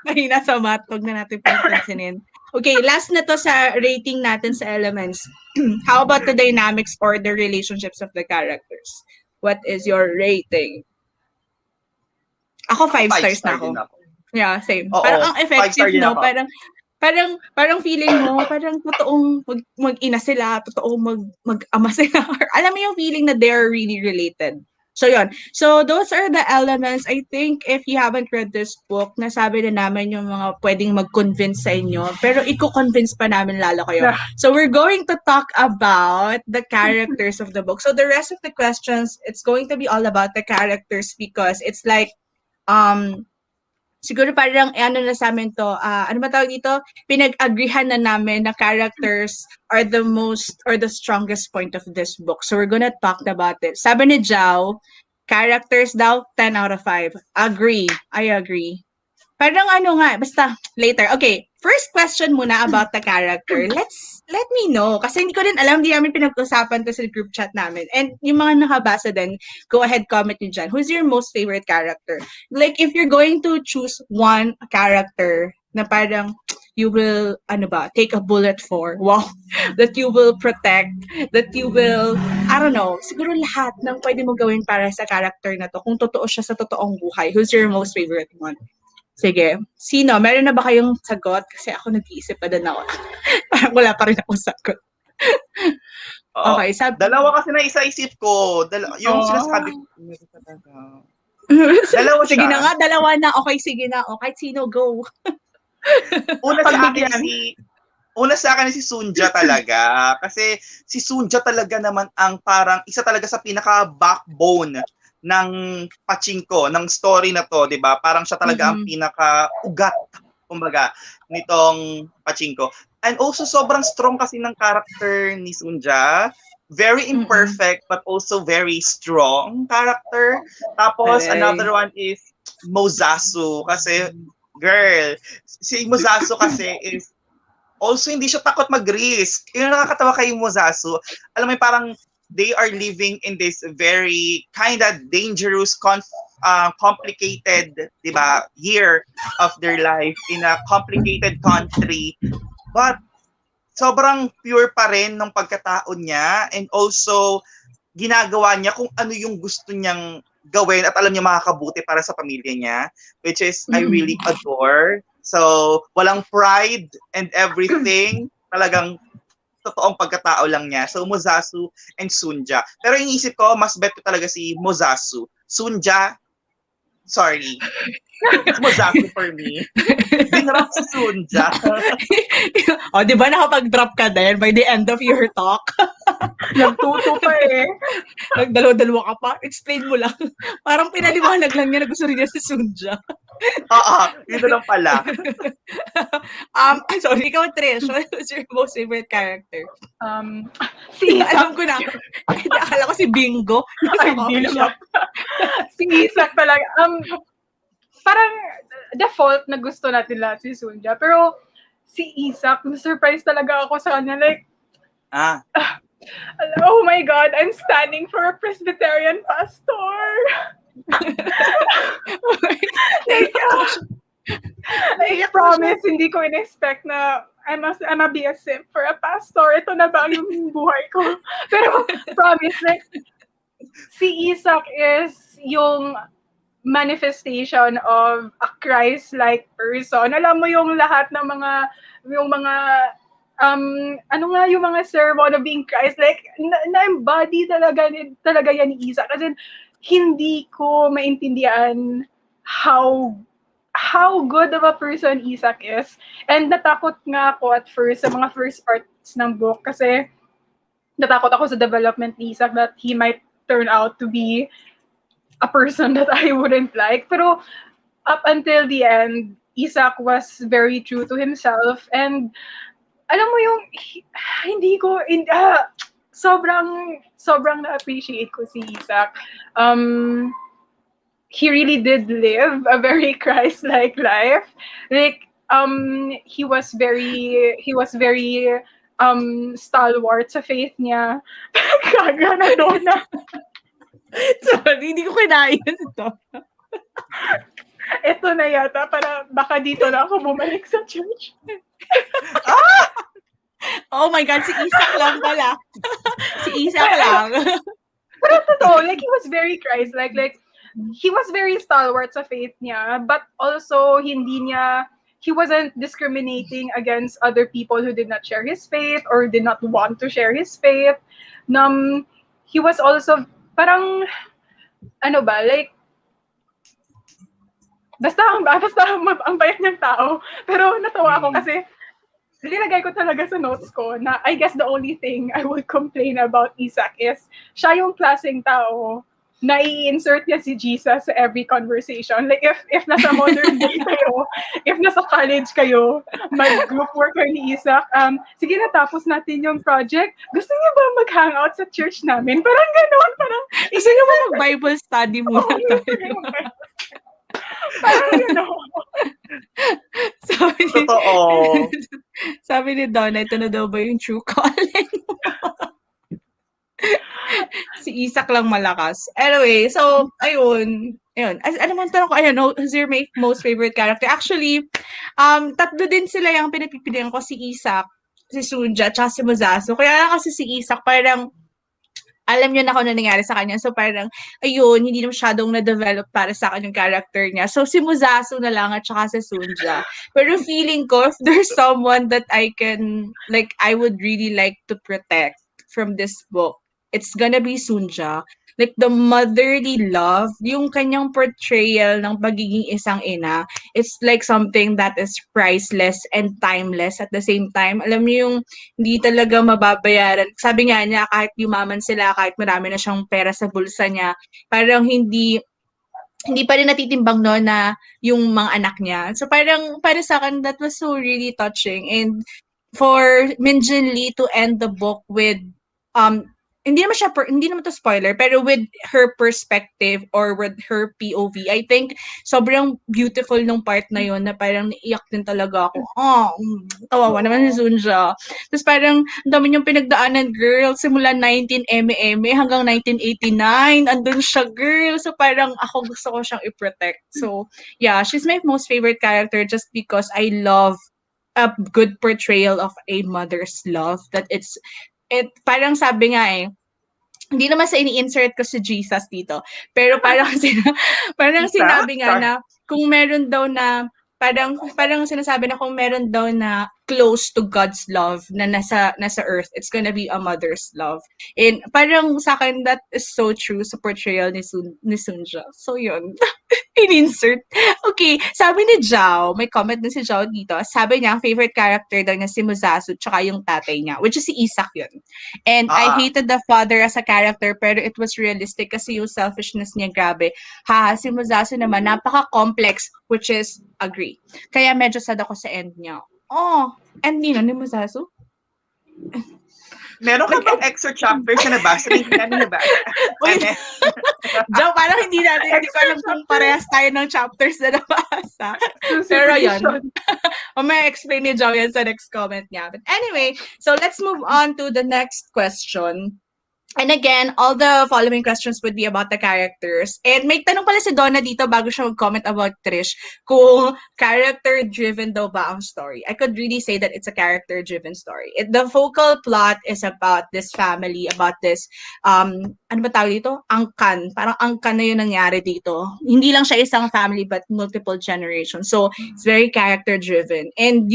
mahina sa math. Huwag na natin pansinin. Okay, last na to sa rating natin sa elements. How about the dynamics or the relationships of the characters? What is your rating? Ako 5 stars 5 star na ako. din ako. Yeah, same. Oo, Parang ang 5 effective, star din no? ako. Parang feeling mo, parang totoong mag-ina sila, totoong mag-ama sila. Or alam mo yung feeling na they're really related. So, yun. So, those are the elements. I think if you haven't read this book, nasabi na namin yung mga pwedeng mag-convince sa inyo. Pero i-convince pa namin lalo kayo. So, we're going to talk about the characters of the book. So, the rest of the questions, it's going to be all about the characters because it's like, siguro parang ano na sa amin to, ano ba tawag dito? Pinag-agreehan na namin na characters are the most or the strongest point of this book. So we're gonna talk about it. Sabi ni Jao, characters daw 10 out of 5. Agree. I agree. Parang ano nga, basta later. Okay, first question muna about the character. Let me know. Kasi hindi ko din alam, hindi namin pinag-usapan to sa group chat namin. And yung mga nakabasa din, go ahead, comment nyo dyan. Who's your most favorite character? Like, if you're going to choose one character na parang you will, take a bullet for, wow, that you will protect, that you will, I don't know, siguro lahat ng pwede mo gawin para sa character na to, kung totoo siya sa totoong buhay. Who's your most favorite one? Sige. Sino? Meron na ba kayong sagot? Kasi ako nag-iisip pa din ako. Parang wala pa rin akong sagot. Oo. Okay, Dalawa kasi na isa-isip ko. Yung Oh. sinasabi ko. Dalawa sige siya. na nga, dalawa na. Okay, sige na. O, kahit sino, go. Pagbigyan. Una sa akin si Sunja talaga. Kasi si Sunja talaga naman ang parang isa talaga sa pinaka-backbone ng Pachinko, ng story na to, 'di ba? Parang siya talaga ang pinaka-ugat, kumbaga, nitong Pachinko. And also sobrang strong kasi ng character ni Sunja. Very imperfect but also very strong character. Tapos Aray. another one is Mozasu kasi girl, si Mozasu kasi is also hindi siya takot mag-risk. Yung nakakatawa kay Mozasu, alam mo yung parang they are living in this very kind of dangerous, complicated, diba, year of their life in a complicated country. But sobrang pure pa rin ng pagkatao niya and also ginagawa niya kung ano yung gusto niyang gawin at alam niya makakabuti para sa pamilya niya, which is I really adore. So, walang pride and everything. Talagang totoong pagkatao lang niya. So, Mozasu and Sunja. Pero yung isip ko, mas bet ko talaga si Mozasu. Sunja, sorry. It's Mozasu for me. Dinrap si Sunja. O, di ba nakapag-drop ka din by the end of your talk? Nagtuto pa eh. Nagdalawa-dalawa ka pa? Explain mo lang. Parang pinaliwanag lang niya na gusto rin niya si Sunja. Oo, yun na lang pala. Sorry, ikaw, Trish. What's your most favorite character? Si Isak. Alam ko na. Hindi, akala ko si Bingo. Ay, hindi naman. Si Isak talaga. Parang default na gusto natin lahat si Sunja. Pero si Isak, surprise talaga ako sa kanya. Like, oh my God, I'm standing for a Presbyterian pastor. I promise, hindi ko in-expect na I'm a be a simp for a pastor. Ito na ba yung buhay ko? Pero promise, like, si Isak is yung manifestation of a Christ-like person. Alam mo yung lahat ng yung mga sermon of being Christ-like, na-embody talaga yan ni Isak. Kasi hindi ko maintindihan how good of a person Isak is. And natakot nga ako at first sa mga first parts ng book kasi natakot ako sa development ni Isak that he might turn out to be a person that I wouldn't like. Pero up until the end, Isak was very true to himself. And alam mo yung, sobrang na-appreciate ko si Isaac. He really did live a very Christ-like life. Like, he was very stalwart sa faith niya. Kaga na Donna. Sorry, hindi ko kinaya ito. Ito na yata, para baka dito na ako bumalik sa church. Oh my God, si Isak lang pala. Si Isak lang. Pero totoo, like, he was very Christ-like. Like, he was very stalwart sa faith niya, but also he wasn't discriminating against other people who did not share his faith or did not want to share his faith. He was also parang like, basta ang bayad ng tao. Pero natawa ako kasi nilagay ko talaga sa notes ko na I guess the only thing I would complain about Isaac is siya yung klaseng tao na i-insert niya si Jesus sa every conversation. Like, if nasa modern day kayo, if nasa college kayo, mag-group work kayo ni Isaac, sige na, tapos natin yung project. Gusto niyo ba mag-hangout sa church namin? Parang gano'n, parang... Gusto niyo ba mag-Bible study muna tayo? Parang gano'n. Sabi ni Donna, ito na daw ba yung true calling? Si Isak lang malakas. Anyway, so, ayun. Ano mo tanong ko, who's your most favorite character? Actually, tatlo din sila yung pinapipilian ko, si Isak, si Sunja, tsaka si Muzasu. Kaya lang kasi si Isak, parang, alam niyo na kung ano nangyari sa kanya. So, parang, ayun, hindi na masyadong na-develop para sa akin yung character niya. So, si Muzasu na lang at saka si Sunja. Pero feeling ko, if there's someone that I would really like to protect from this book, it's gonna be Sunja. Like, the motherly love, yung kanyang portrayal ng pagiging isang ina, it's like something that is priceless and timeless at the same time. Alam niyo yung hindi talaga mababayaran. Sabi nga niya, kahit yumaman sila, kahit marami na siyang pera sa bulsa niya, parang hindi pa rin natitimbang no na yung mga anak niya. So parang para sa akin, that was so really touching. And for Minjin Lee to end the book with hindi naman to spoiler, pero with her perspective or with her POV, I think sobrang beautiful nung part na yon na parang naiyak din talaga ako. Kawawa naman si Sunja. Tapos parang ang dami niyang pinagdaanan, girl, simula 19 hanggang 1989, andun siya, girl. So parang ako gusto ko siyang i-protect. So yeah, she's my most favorite character just because I love a good portrayal of a mother's love, that parang sabi nga hindi naman sa ini-insert ko si Jesus dito, pero parang sinabi nga na kung meron daw na parang sinasabi na kung meron daw na close to God's love na nasa earth, it's gonna be a mother's love. And parang sa akin, that is so true sa portrayal ni Sunja. So yun, in-insert. Okay, sabi ni Jao, may comment na si Jao dito. Sabi niya, ang favorite character daw niya si Muzasu tsaka yung tatay niya, which is si Isak yun. And I hated the father as a character, pero it was realistic kasi yung selfishness niya, grabe. Si Muzasu naman, napaka-complex, which is, agree. Kaya medyo sad ako sa end niya. End ni Muzasu? Meron ka bang extra chapters na nabasa? Hindi namin nabasa. Joe, parang hindi ko alam kung parehas tayo ng chapters na nabasa. Pero yun. May explain ni Joe yan sa next comment niya. But anyway, so let's move on to the next question. And again, all the following questions would be about the characters. And may tanong pala si Donna dito bago siya mag-comment about Trish, kung character-driven daw ba ang story. I could really say that it's a character-driven story. The focal plot is about this family, about this, ano ba tawag dito? Angkan. Parang angkan na yun nangyari dito. Hindi lang siya isang family, but multiple generations. So, it's very character-driven. And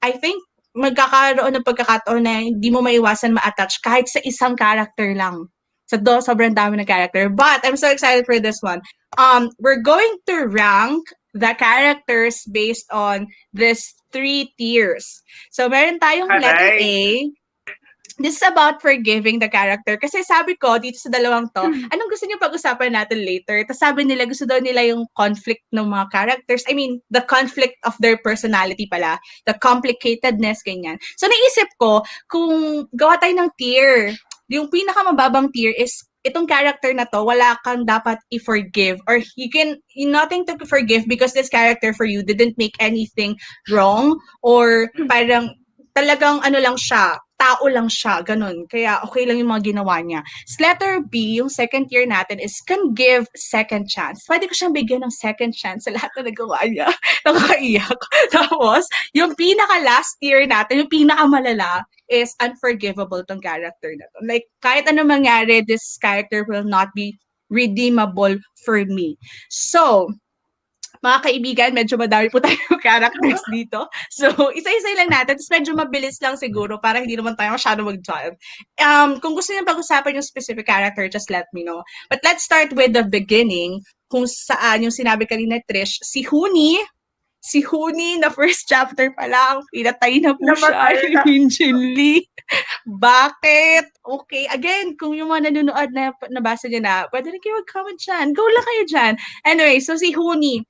I think, magkakaroon ng pagkakataon na hindi mo maiwasan ma-attach kahit sa isang character lang. Sobrang dami ng character. But I'm so excited for this one. We're going to rank the characters based on these 3 tiers. So, meron tayong letter A. This is about forgiving the character. Kasi sabi ko, dito sa dalawang to, anong gusto niyo pag-usapan natin later? Tapos sabi nila, gusto daw nila yung conflict ng mga characters. I mean, the conflict of their personality pala. The complicatedness, ganyan. So, naisip ko, kung gawa tayo ng tier, yung pinakamababang tier is itong character na to, wala kang dapat i-forgive or nothing to forgive because this character for you didn't make anything wrong or parang talagang ano lang siya, tao lang siya, ganun. Kaya okay lang yung mga ginawa niya. Letter B, yung second tier natin is can give second chance. Pwede ko siyang bigyan ng second chance sa lahat na nagawa niya. Nakakaiyak. Tapos, yung pinaka-last tier natin, yung pinaka-malala, is unforgivable tong character na to. Like, kahit ano mangyari, this character will not be redeemable for me. So, mga kaibigan, medyo madami po tayong characters dito. So, isa-isa lang natin. Tapos medyo mabilis lang siguro para hindi naman tayo masyado mag-dive. Kung gusto niyo pag-usapan yung specific character, just let me know. But let's start with the beginning kung saan yung sinabi kanina Trish, si Huni na first chapter pa lang, pinatay na po siya Namatay ni na. Min Jin Lee. Bakit? Okay, again, kung yung mga nanonood na nabasa niyo na, pwede rin kayo mag-comment dyan. Go lang kayo dyan. Anyway, so si Huni,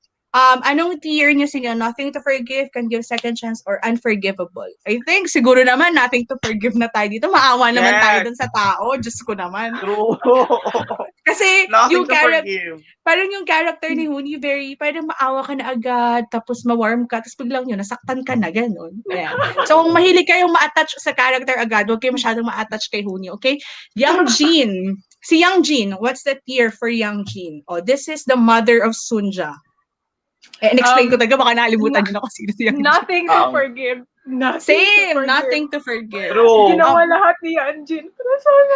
anong tier niya sa inyo? Nothing to forgive, can give second chance, or unforgivable? I think siguro naman nothing to forgive na tayo dito. Maawa naman tayo Yes, dun sa tao. Diyos ko naman. true. Kasi Nothing yung to forgive. parang yung character ni Huni, very, parang maawa ka na agad, tapos ma-warm ka, tapos biglang yun, nasaktan ka na, ganun. Ayan. So, kung mahilig kayong ma-attach sa character agad, huwag kayo masyadong ma-attach kay Huni, okay? Young Jin. Si Young Jin, what's the tier for Young Jin? Oh, this is the mother of Sunja. And-explain ko talaga, baka nakalimutan nyo na kung sino si Young Jin. Nothing to forgive. Nothing to Same, forgive. nothing to forgive. True. Ginawa lahat ni Anjin. Pero sana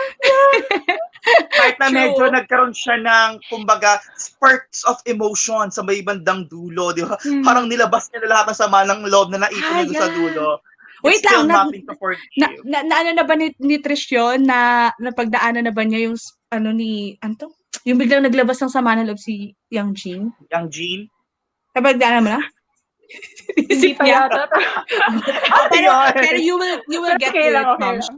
Kahit na medyo True. nagkaroon siya ng, kumbaga, spurts of emotion sa may bandang dulo, di ba? Parang nilabas niya na lahat ng sama ng loob na naipon niya doon sa dulo. Wait It's still lang, nothing to forgive. ano na ba ni Trish yun? Napagdaanan na ba niya yung, ano to? Yung biglang naglabas ng sama ng loob si Yang Jin? Yang Jean. Napagdaanan mo na? hindi Isip pa niya. yata. Pero you will get Okay to lang, it, okay ma'am. lang.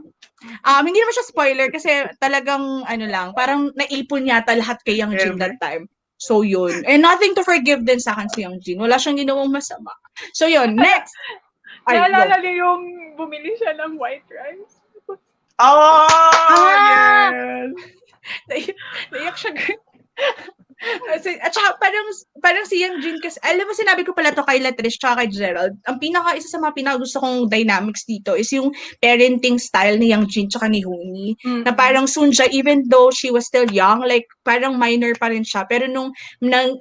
Hindi naman siya spoiler kasi talagang parang naipon yata lahat kay Yang Jin that time. So yun. And nothing to forgive din sa akin si Yang Jin. Wala siyang ginawang masama. So yun, next. Naalala niyo yung bumili siya ng white rice? Oh, yes! Naiyak siya. At saka parang si Yang Jin kasi, alam mo sinabi ko pala to kay Trish tsaka kay Gerald, isa sa mga pinakagusto kong dynamics dito is yung parenting style ni Yang Jin tsaka ni Huni. Na parang Sunja, even though she was still young, like parang minor pa rin siya, pero nung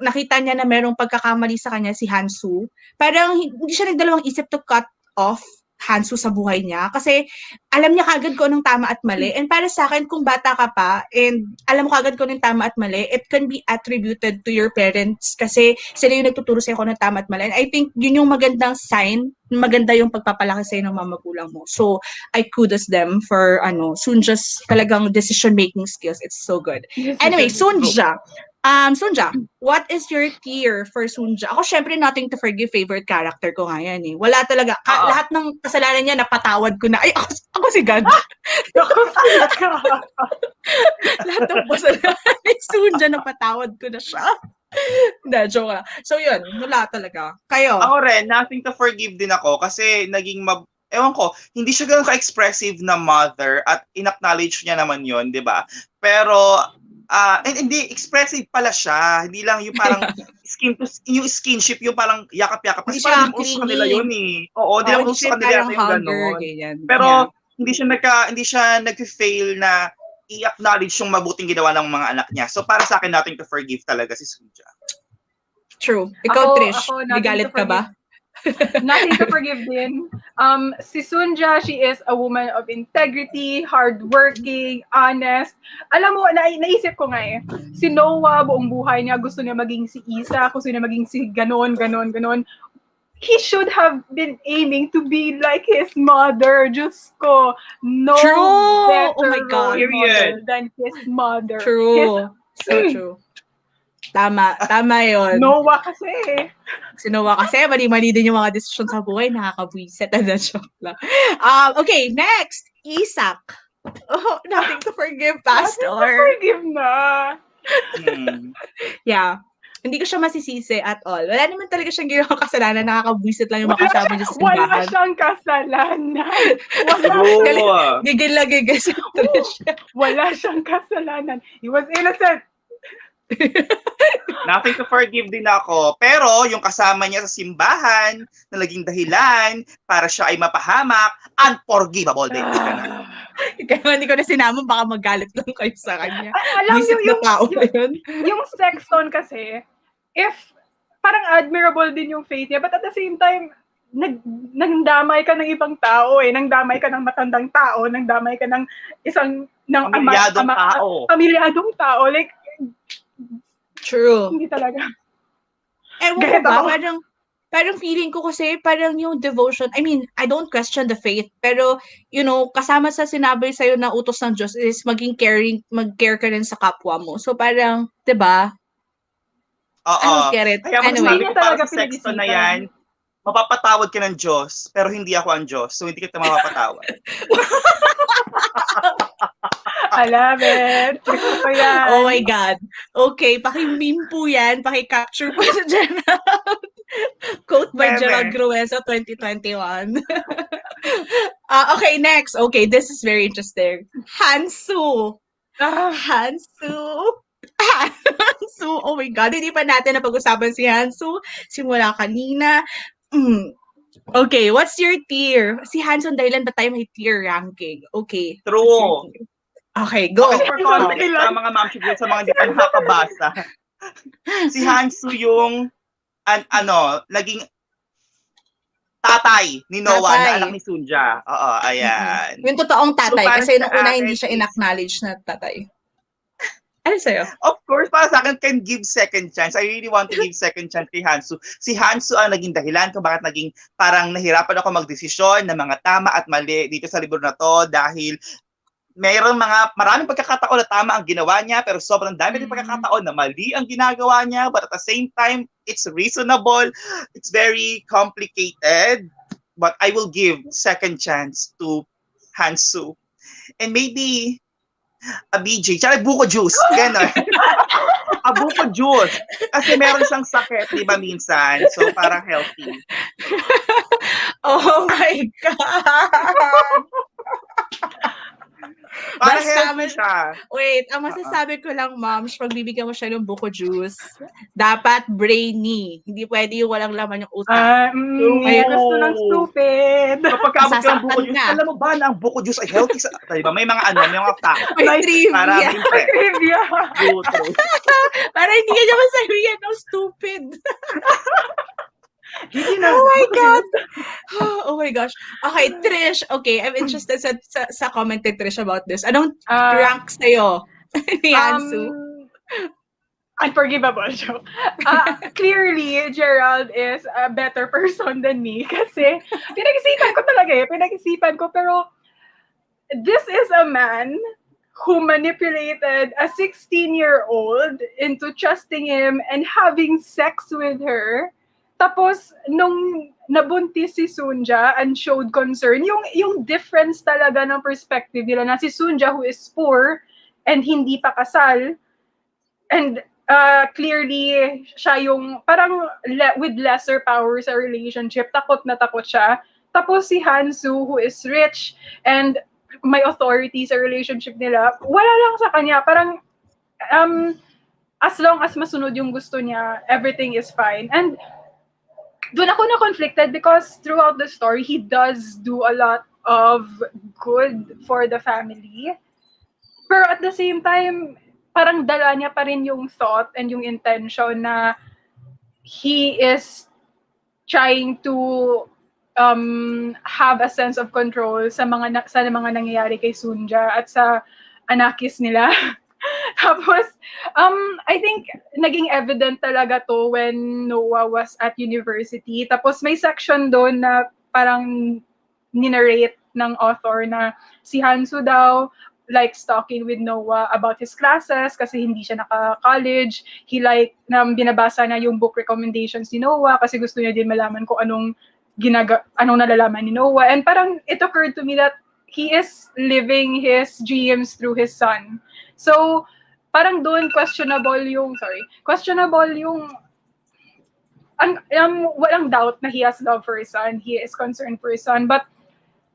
nakita niya na merong pagkakamali sa kanya si Hansu, parang hindi siya nagdalawang isip to cut off Hansu sa buhay niya kasi alam niya kagad kung anong tama at mali. And para sa akin, kung bata ka pa and alam mo kagad kung anong tama at mali, it can be attributed to your parents kasi sila yung nagtuturo sa'yo kung anong tama at mali. And I think yun yung magandang sign, maganda yung pagpapalaki sa'yo ng mga magulang mo. So, I kudos them for Sunja's talagang decision-making skills. It's so good. Anyway, Sunja. Sunja, what is your tier for Sunja? Ako, syempre, nothing to forgive, favorite character ko nga yan eh. Wala talaga. Lahat ng kasalanan niya, napatawad ko na. Ay, ako si God. Lahat ng kasalanan ni Sunja, napatawad ko na siya. Hindi, joke lang. So, yun. Wala talaga. Kayo? Ako rin, nothing to forgive din ako kasi naging ewan ko, hindi siya ganun ka-expressive na mother at in-acknowledge niya naman yun, di ba? Pero, hindi, expressive pala siya. Hindi lang yung parang yung skinship, yung parang yakap-yakap. Kasi parang hindi uso kanila yun eh. Oo, hindi lang uso kanila yung gano'n. Pero, hindi siya nag-fail na i-acknowledge yung mabuting ginawa ng mga anak niya. So, para sa akin, nothing to forgive talaga si Sunja. True. Ikaw, Trish, may galit ka ba? Nothing to forgive din. Si Sunja, she is a woman of integrity, hardworking, honest. Alam mo, naisip ko nga eh, si Noah, buong buhay niya, gusto niya maging si Isa, gusto niya maging si ganon. He should have been aiming to be like his mother. Diyos ko, no True. better Oh my God. role model than his mother. True. So true. Tama yun. Noah kasi. Si Noah kasi, mali-mali din yung mga desisyon sa buhay, nakakabwisit. Joke lang. Okay, next. Isak. Oh, nothing to forgive, Pastor. Nothing to forgive na. Yeah. Hindi ko siya masisisi at all. Wala naman talaga siyang ginawang kasalanan, nakakabwisit lang yung mga kasama niya sa Wala simbahan. siyang kasalanan. Wala True. Gigil na gigil si Trish. Wala siyang kasalanan. He was innocent. Nothing to forgive din ako. Pero yung kasama niya sa simbahan na naging dahilan para siya ay mapahamak, unforgivable din. Kaya hindi ko na sinama, baka magalit lang kayo sa kanya. Alam niyo, Visit na tao na yun. yung sexton kasi, if parang admirable din yung faith niya, but at the same time, nangdamay ka ng ibang tao nangdamay ka ng matandang tao, nangdamay ka ng isang pamilyadong tao. Like, true. hindi talaga. Ewan ko ba, parang feeling ko kasi parang yung devotion, I mean, I don't question the faith, pero, kasama sa sinabi sa'yo na utos ng Diyos is mag-care ka rin sa kapwa mo. So parang, 'di ba? Oo. I don't get it. Kaya Anyway. masasabi ko para sa sexton na yan, mapapatawad ka ng Diyos, pero hindi ako ang Diyos. So hindi kita mapapatawad. I love it. Gusto ko yan. Oh my God. Okay, paki-meme po yan. Paki-capture po sa Gerald. Quote by Gerald Grueso 2021. Okay, next. Okay, this is very interesting. Hansu. Hansu. Oh my God. Hindi pa natin napag-usapan si Hansu. Simula kanina. Okay, what's your tier? Si Hansu dahilan ba tayo may tier ranking? Okay. True. Okay, go. Okay, for context, sa mga mamship sa mga hindi pa nakakabasa. Si Hansu yung naging tatay ni Noah na anak ni Sunja. Oo, ayan. Yung totoong tatay, So, kasi nung una hindi siya in-acknowledge na tatay. Ano sa'yo? Of course, para sa akin, can give second chance. I really want to give second chance kay Hansu. Si Hansu ang naging dahilan kung bakit naging parang nahirapan ako magdesisyon ng mga tama at mali dito sa libro na to dahil maraming pagkakataon na tama ang ginawa niya, pero sobrang dami rin pagkakataon na mali ang ginagawa niya, but at the same time, it's reasonable, it's very complicated, but I will give second chance to Hansu. And maybe a BJ, tsaka buko juice, gano'n. A buko juice. Kasi meron siyang sakit, di ba, minsan? So, parang healthy. Oh my God! Para healthy siya. Wait, ang masasabi ko lang, ma'am, pagbibigyan mo siya ng buko juice, dapat brainy. Hindi pwede yung walang laman yung utak. Gusto ng stupid. Kapag kabot ka ng buko juice, alam mo ba na ang buko juice ay healthy sa... Diba? May mga may mga facts. May trivia. Trivia. True. Para hindi ka naman sabihin ng stupid. Oh my God! Oh my gosh. Okay, Trish. Okay, I'm interested sa comment ni Trish about this. Anong rank sa'yo ni Hansu? Unforgivable. Clearly, Gerald is a better person than me kasi pinag-isipan ko pero this is a man who manipulated a 16-year-old into trusting him and having sex with her. Tapos, nung nabuntis si Sunja and showed concern, yung difference talaga ng perspective nila na si Sunja who is poor and hindi pa kasal, and clearly, siya yung parang with lesser power sa relationship, takot na takot siya. Tapos si Hansu who is rich and may authority sa relationship nila, wala lang sa kanya. Parang, as long as masunod yung gusto niya, everything is fine. And doon ako na-conflicted because throughout the story, he does do a lot of good for the family. Pero at the same time, parang dala niya pa rin yung thought and yung intention na he is trying to have a sense of control sa mga nangyayari kay Sunja at sa anakis nila. Tapos, I think naging evident talaga to when Noah was at university. Tapos may section doon na parang ninarrate ng author na si Hansu daw likes talking with Noah about his classes kasi hindi siya naka-college. He binabasa na yung book recommendations ni Noah kasi gusto niya din malaman kung anong nalalaman ni Noah. And parang it occurred to me that he is living his dreams through his son. So, parang doon questionable yung walang doubt na he has love for his son, he is concerned for his son, but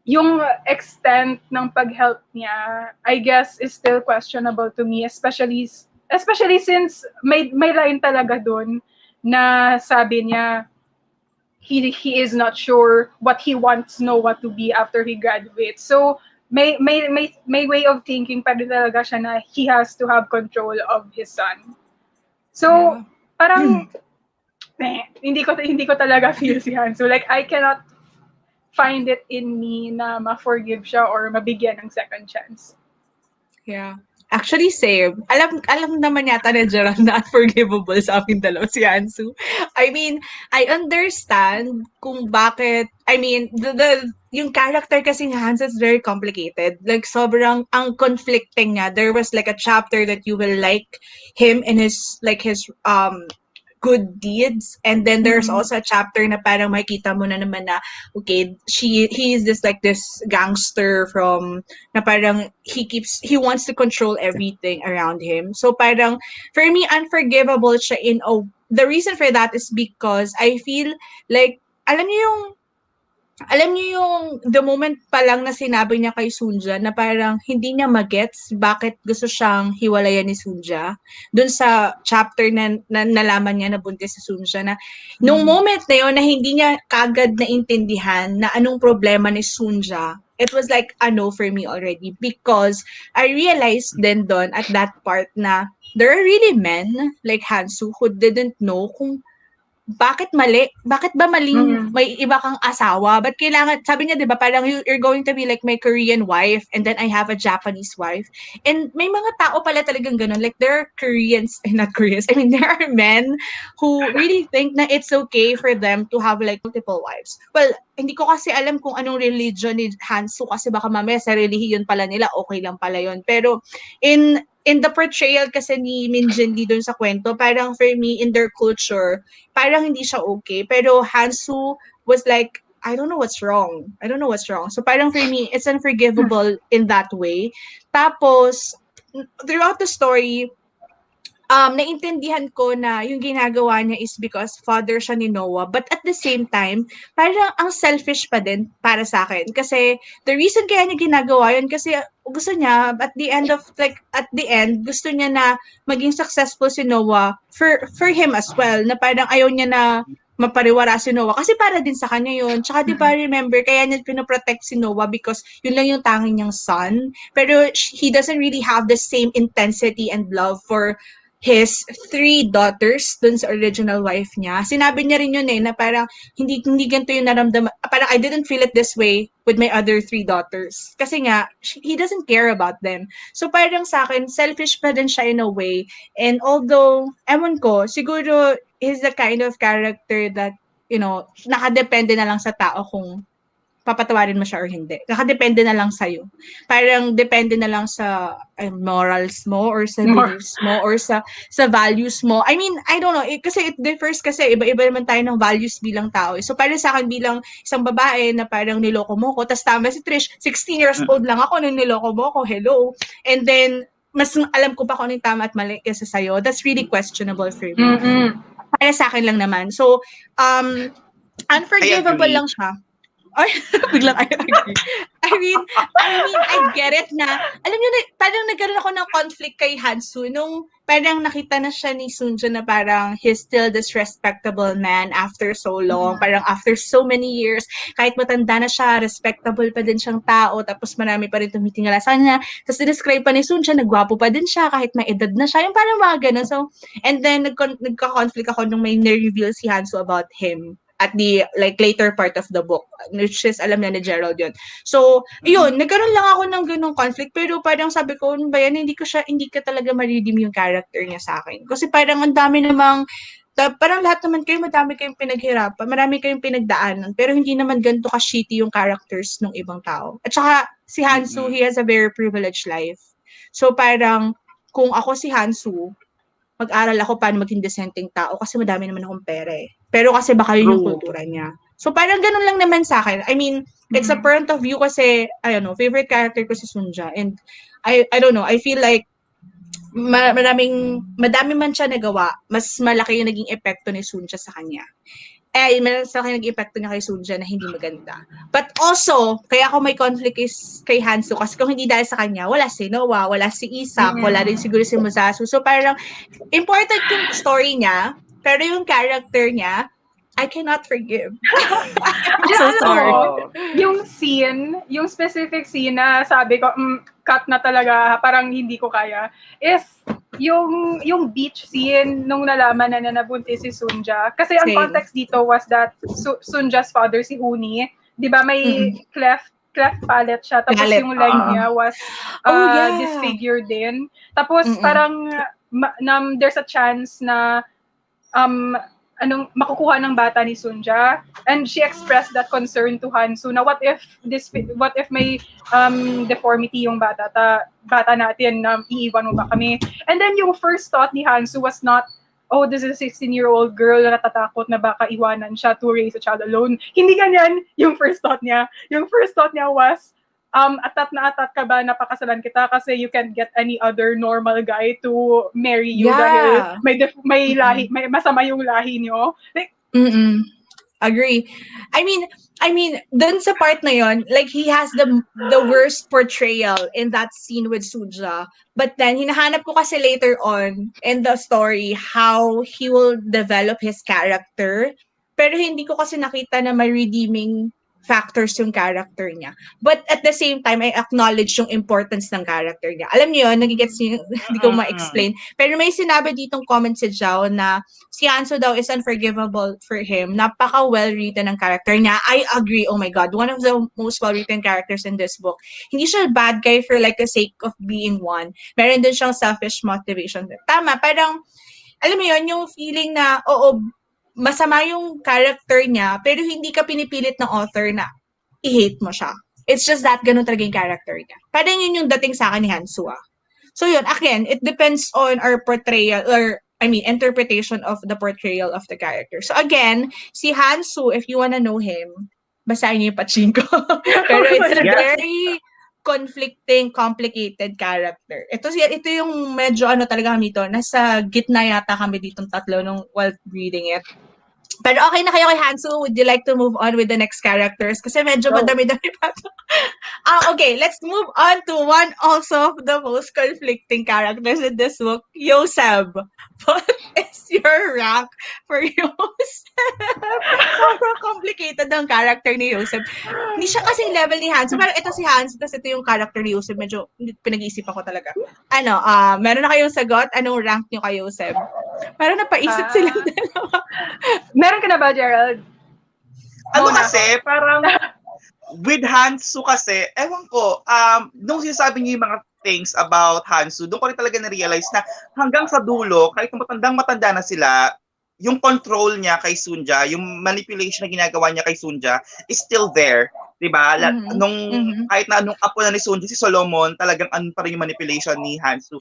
yung extent ng pag-help niya, I guess, is still questionable to me, especially since may line talaga doon na sabi niya, he is not sure what he wants Noah to be after he graduates. So may way of thinking pa rin talaga siya na he has to have control of his son. So Yeah. parang hindi ko talaga feel si Hansu. Like I cannot find it in me na ma-forgive siya or mabigyan ng second chance. Yeah. Actually, same. Alam naman yata ni Gerald na unforgivable sa amin dalawa si Hansu. I mean, I understand kung bakit, I mean, yung character kasi ni Hansu is very complicated. Like, sobrang, ang conflicting niya. There was like a chapter that you will like him and his good deeds, and then there's also a chapter na parang makita mo na naman na okay, he is this gangster from na parang he wants to control everything around him. So parang for me unforgivable siya the reason for that is because I feel like alam niyo yung the moment pa lang na sinabi niya kay Sunja na parang hindi niya magets bakit gusto siyang hiwalayan ni Sunja. Doon sa chapter na nalaman niya na buntis si Sunja na nung moment na yun na hindi niya kagad naintindihan na anong problema ni Sunja, it was like a no for me already because I realized then doon at that part na there are really men like Hansu who didn't know kung bakit mali? Bakit ba maling may iba kang asawa? Ba't kailangan, sabi niya, di ba, parang you're going to be like my Korean wife and then I have a Japanese wife. And may mga tao pala talagang ganun. Like, there are Koreans, not Koreans, I mean, there are men who really think na it's okay for them to have like multiple wives. Well, hindi ko kasi alam kung anong religion ni Hansu kasi baka mamaya sa relihiyon pala nila, okay lang pala yun. Pero in the portrayal kasi ni Min Jin Lee dun sa kwento, parang for me, in their culture, parang hindi siya okay. Pero Hansu was like, I don't know what's wrong. I don't know what's wrong. So parang for me, it's unforgivable in that way. Tapos, throughout the story, naintindihan ko na yung ginagawa niya is because father siya ni Noah. But at the same time, parang ang selfish pa din para sa akin. Kasi the reason kaya niya ginagawa yun kasi gusto niya at the end gusto niya na maging successful si Noah for him as well, na parang ayaw niya na mapariwara si Noah kasi para din sa kanya yun. Tsaka di ba remember, kaya niya pinoprotect si Noah because yun lang yung tanging niyang son. Pero he doesn't really have the same intensity and love for his 3 daughters dun sa original wife niya. Sinabi niya rin yun na parang hindi ganito yung naramdaman. Parang I didn't feel it this way with my other 3 daughters. Kasi nga, he doesn't care about them. So parang sa akin, selfish pa din siya in a way. And although, ewan ko, siguro he's the kind of character that, nakadepende na lang sa tao kung papatawarin mo siya or hindi. Nakadepende na lang sa'yo. Parang depende na lang sa morals mo or sa beliefs mo or sa values mo. I mean, I don't know. Kasi it differs kasi iba-iba naman tayo ng values bilang tao. So parang sa akin bilang isang babae na parang niloko mo ko, tas tama si Trish, 16 years old lang ako nung niloko mo ko, hello. And then, mas alam ko pa kung ano yung tama at mali kaysa sa'yo. That's really questionable for me. Para sa akin lang naman. So, unforgivable lang siya. Ay, biglang I agree. I mean, I get it na, alam niyo na, parang nagkaroon ako ng conflict kay Hansu nung parang nakita na siya ni Sunja na parang he's still this respectable man after so long, parang after so many years, kahit matanda na siya, respectable pa din siyang tao, tapos marami pa rin tumitingala sa kanya, tapos describe pa ni Sunja, nagwapo pa din siya, kahit may edad na siya, yung parang mga ganun. So, and then, nagka-conflict ako nung may na-reveal si Hansu about him at the later part of the book, which is alam na ni Gerald yun. So, yun, nagkaroon lang ako ng ganung conflict, pero parang sabi ko, ba yan, hindi ka talaga ma-redeem yung character niya sa akin. Kasi parang ang dami namang, parang lahat naman kayo, madami kayong pinaghirapan, marami kayong pinagdaanan, pero hindi naman ganito ka-shitty yung characters ng ibang tao. At saka, si Hansu, he has a very privileged life. So, parang, kung ako si Hansu, mag-aral ako paano maging decenteng tao kasi madami naman akong pera eh. Pero kasi baka yun yung kultura niya. So parang ganun lang naman sa akin. I mean, it's a point of view kasi, I don't know, favorite character ko si Sunja. And I don't know, I feel like madami man siya nagawa, mas malaki yung naging epekto ni Sunja sa kanya. Mas malaki naging epekto niya kay Sunja na hindi maganda. But also, kaya ako may conflict is kay Hansu kasi kung hindi dahil sa kanya, wala si Noah, wala si Isak, wala rin siguro si Musasu. So parang important yung story niya, pero yung character niya, I cannot forgive. I'm Diyan, so alam mo, sorry. yung specific scene na sabi ko, cut na talaga, parang hindi ko kaya, is yung beach scene nung nalaman na nabuntis si Sunja. Kasi ang Same. context dito was that Sunja's father, si Huni, di ba may cleft palate siya, tapos Palate, yung leg niya was yeah. disfigured din. Tapos parang there's a chance na makukuha ng bata ni Sunja, and she expressed that concern to Hansu na what if may deformity yung bata natin, iiwan mo ba kami? And then yung first thought ni Hansu was not, oh, this is a 16-year-old girl na natatakot na baka iwanan siya to raise a child alone. Hindi ganyan yung first thought niya. Yung first thought niya was, atat na atat ka ba na pakasalan kita kasi you can't get any other normal guy to marry you dahil may lahi, may masama yung lahi niyo. Like, agree. I mean, dun sa part na yon, like he has the worst portrayal in that scene with Suja. But then hinahanap ko kasi later on in the story how he will develop his character. Pero hindi ko kasi nakita na may redeeming factors yung character niya. But at the same time, I acknowledge yung importance ng character niya. Alam niyo yun, nagigets niyo, hindi ko ma-explain. Pero may sinabi ditong comment si Zhao na si Hanzo daw is unforgivable for him. Napaka well-written ng character niya. I agree. Oh my God. One of the most well-written characters in this book. Hindi siya bad guy for like the sake of being one. Meron din siyang selfish motivation. Tama. Parang, alam mo yun, yung feeling na, oo, masama yung character niya, pero hindi ka pinipilit ng author na i-hate mo siya. It's just that ganun talaga yung character niya. Parang yun yung dating sa akin ni Hansu. So yun, again, it depends on our portrayal, or interpretation of the portrayal of the character. So again, si Hansu, if you wanna know him, basahin niyo yung Pachinko. Pero it's a very conflicting, complicated character. Ito yung medyo talaga kami to, nasa gitna yata kami ditong tatlo nung while reading it. Pero okay na kayo kay Hansu, would you like to move on with the next characters? Kasi medyo madami-dami pa to. Okay, let's move on to one also of the most conflicting characters in this book, Yosef. What is your rank for Yosef? Sobrang complicated ang character ni Yosef. Hindi siya kasing level ni Hansu. Parang ito si Hansu, kasi ito yung character ni Yosef. Medyo pinag-iisipan ko talaga. Meron na kayong sagot? Anong rank niyo kay Yosef? Parang napaisip silang dalawa. Meron ka na ba, Gerald? Kasi, parang, with Hansu kasi, ewan ko, nung sinasabi niyo yung mga things about Hansu, doon ko rin talaga na-realize na hanggang sa dulo, kahit matanda na sila, yung control niya kay Sunja, yung manipulation na ginagawa niya kay Sunja is still there. Diba? Kahit na nung apo na ni Sunja, si Solomon, talagang pa rin yung manipulation ni Hansu.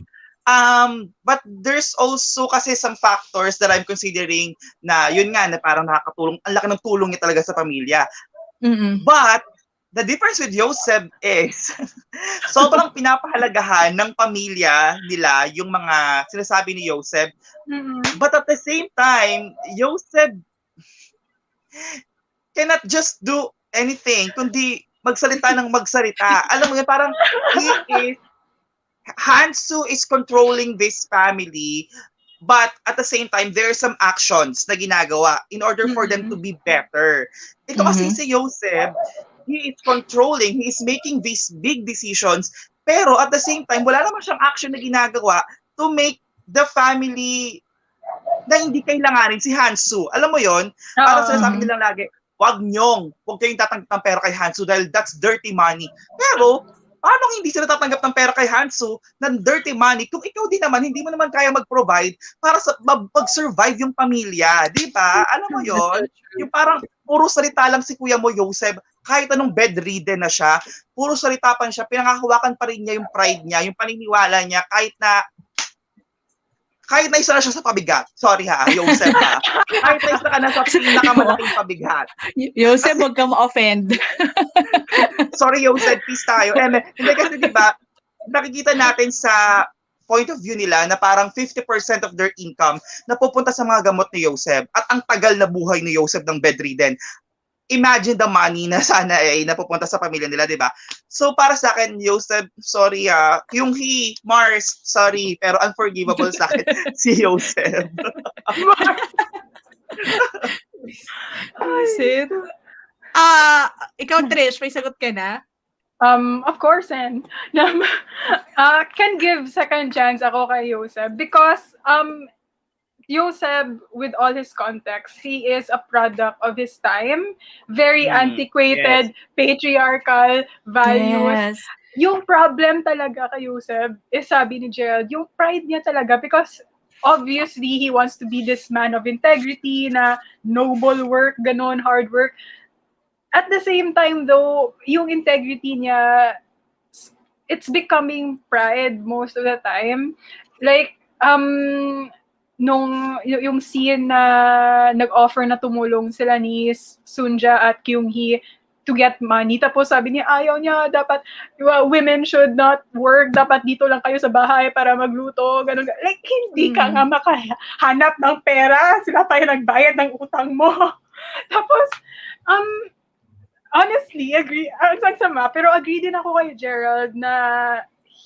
But there's also kasi some factors that I'm considering na yun nga, na parang nakakatulong, ang laki ng tulong niya talaga sa pamilya. But, the difference with Yosef is, sobrang pinapahalagahan ng pamilya nila yung mga sinasabi ni Yosef. But at the same time, Yosef cannot just do anything, kundi magsalita ng magsalita. Alam mo yun, parang Hansu is controlling this family, but at the same time, there are some actions na ginagawa in order for them to be better. Ito kasi si Yosef, he is controlling, he is making these big decisions, pero at the same time, wala naman siyang action na ginagawa to make the family na hindi kailanganin si Hansu. Alam mo yon? Parang sinasabi nilang lagi, huwag kayong tatanggap ng pera kay Hansu dahil that's dirty money. Pero, paano hindi sila tatanggap ng pera kay Hansu ng dirty money kung ikaw din naman, hindi mo naman kaya mag-provide para mag-survive yung pamilya, di ba? Alam mo yon? Yung parang puro salita lang si Kuya mo, Yosef, kahit anong bedridden na siya, puro salita pa siya, pinangahawakan pa rin niya yung pride niya, yung paniniwala niya, kahit na isa na siya sa pabigat. Sorry ha, Yosef ha. Kahit na isa ka na sa pinakamalaking pabigat. Yosef, huwag ka ma-offend. Sorry, Yosef, peace tayo. Hindi kasi, di ba, nakikita natin sa point of view nila na parang 50% of their income napupunta sa mga gamot ni Joseph at ang tagal na buhay ni Joseph ng bedridden. Imagine the money na sana ay napupunta sa pamilya nila, di ba? So, para sa akin, Joseph, sorry yung Mars, sorry, pero unforgivable sa akin si Joseph. Sid? Ikaw, Trish, may sagot ka na? Of course, and can give second chance ako kay Joseph because Joseph, with all his context, he is a product of his time. Very antiquated, patriarchal values. Yes. Yung problem talaga kay Joseph is, sabi ni Gerald, yung pride niya talaga because obviously he wants to be this man of integrity na noble work, ganon, hard work. At the same time though, yung integrity niya, it's becoming pride most of the time. Like, nung yung scene na nag-offer na tumulong sila ni Sunja at Kyung-hee to get money. Tapos sabi niya, ayaw niya, dapat women should not work, dapat dito lang kayo sa bahay para magluto, ganun. Like, hindi ka nga makahanap ng pera, sila tayo nagbayad ng utang mo. Tapos, honestly, agree, pero agree din ako kay Gerald na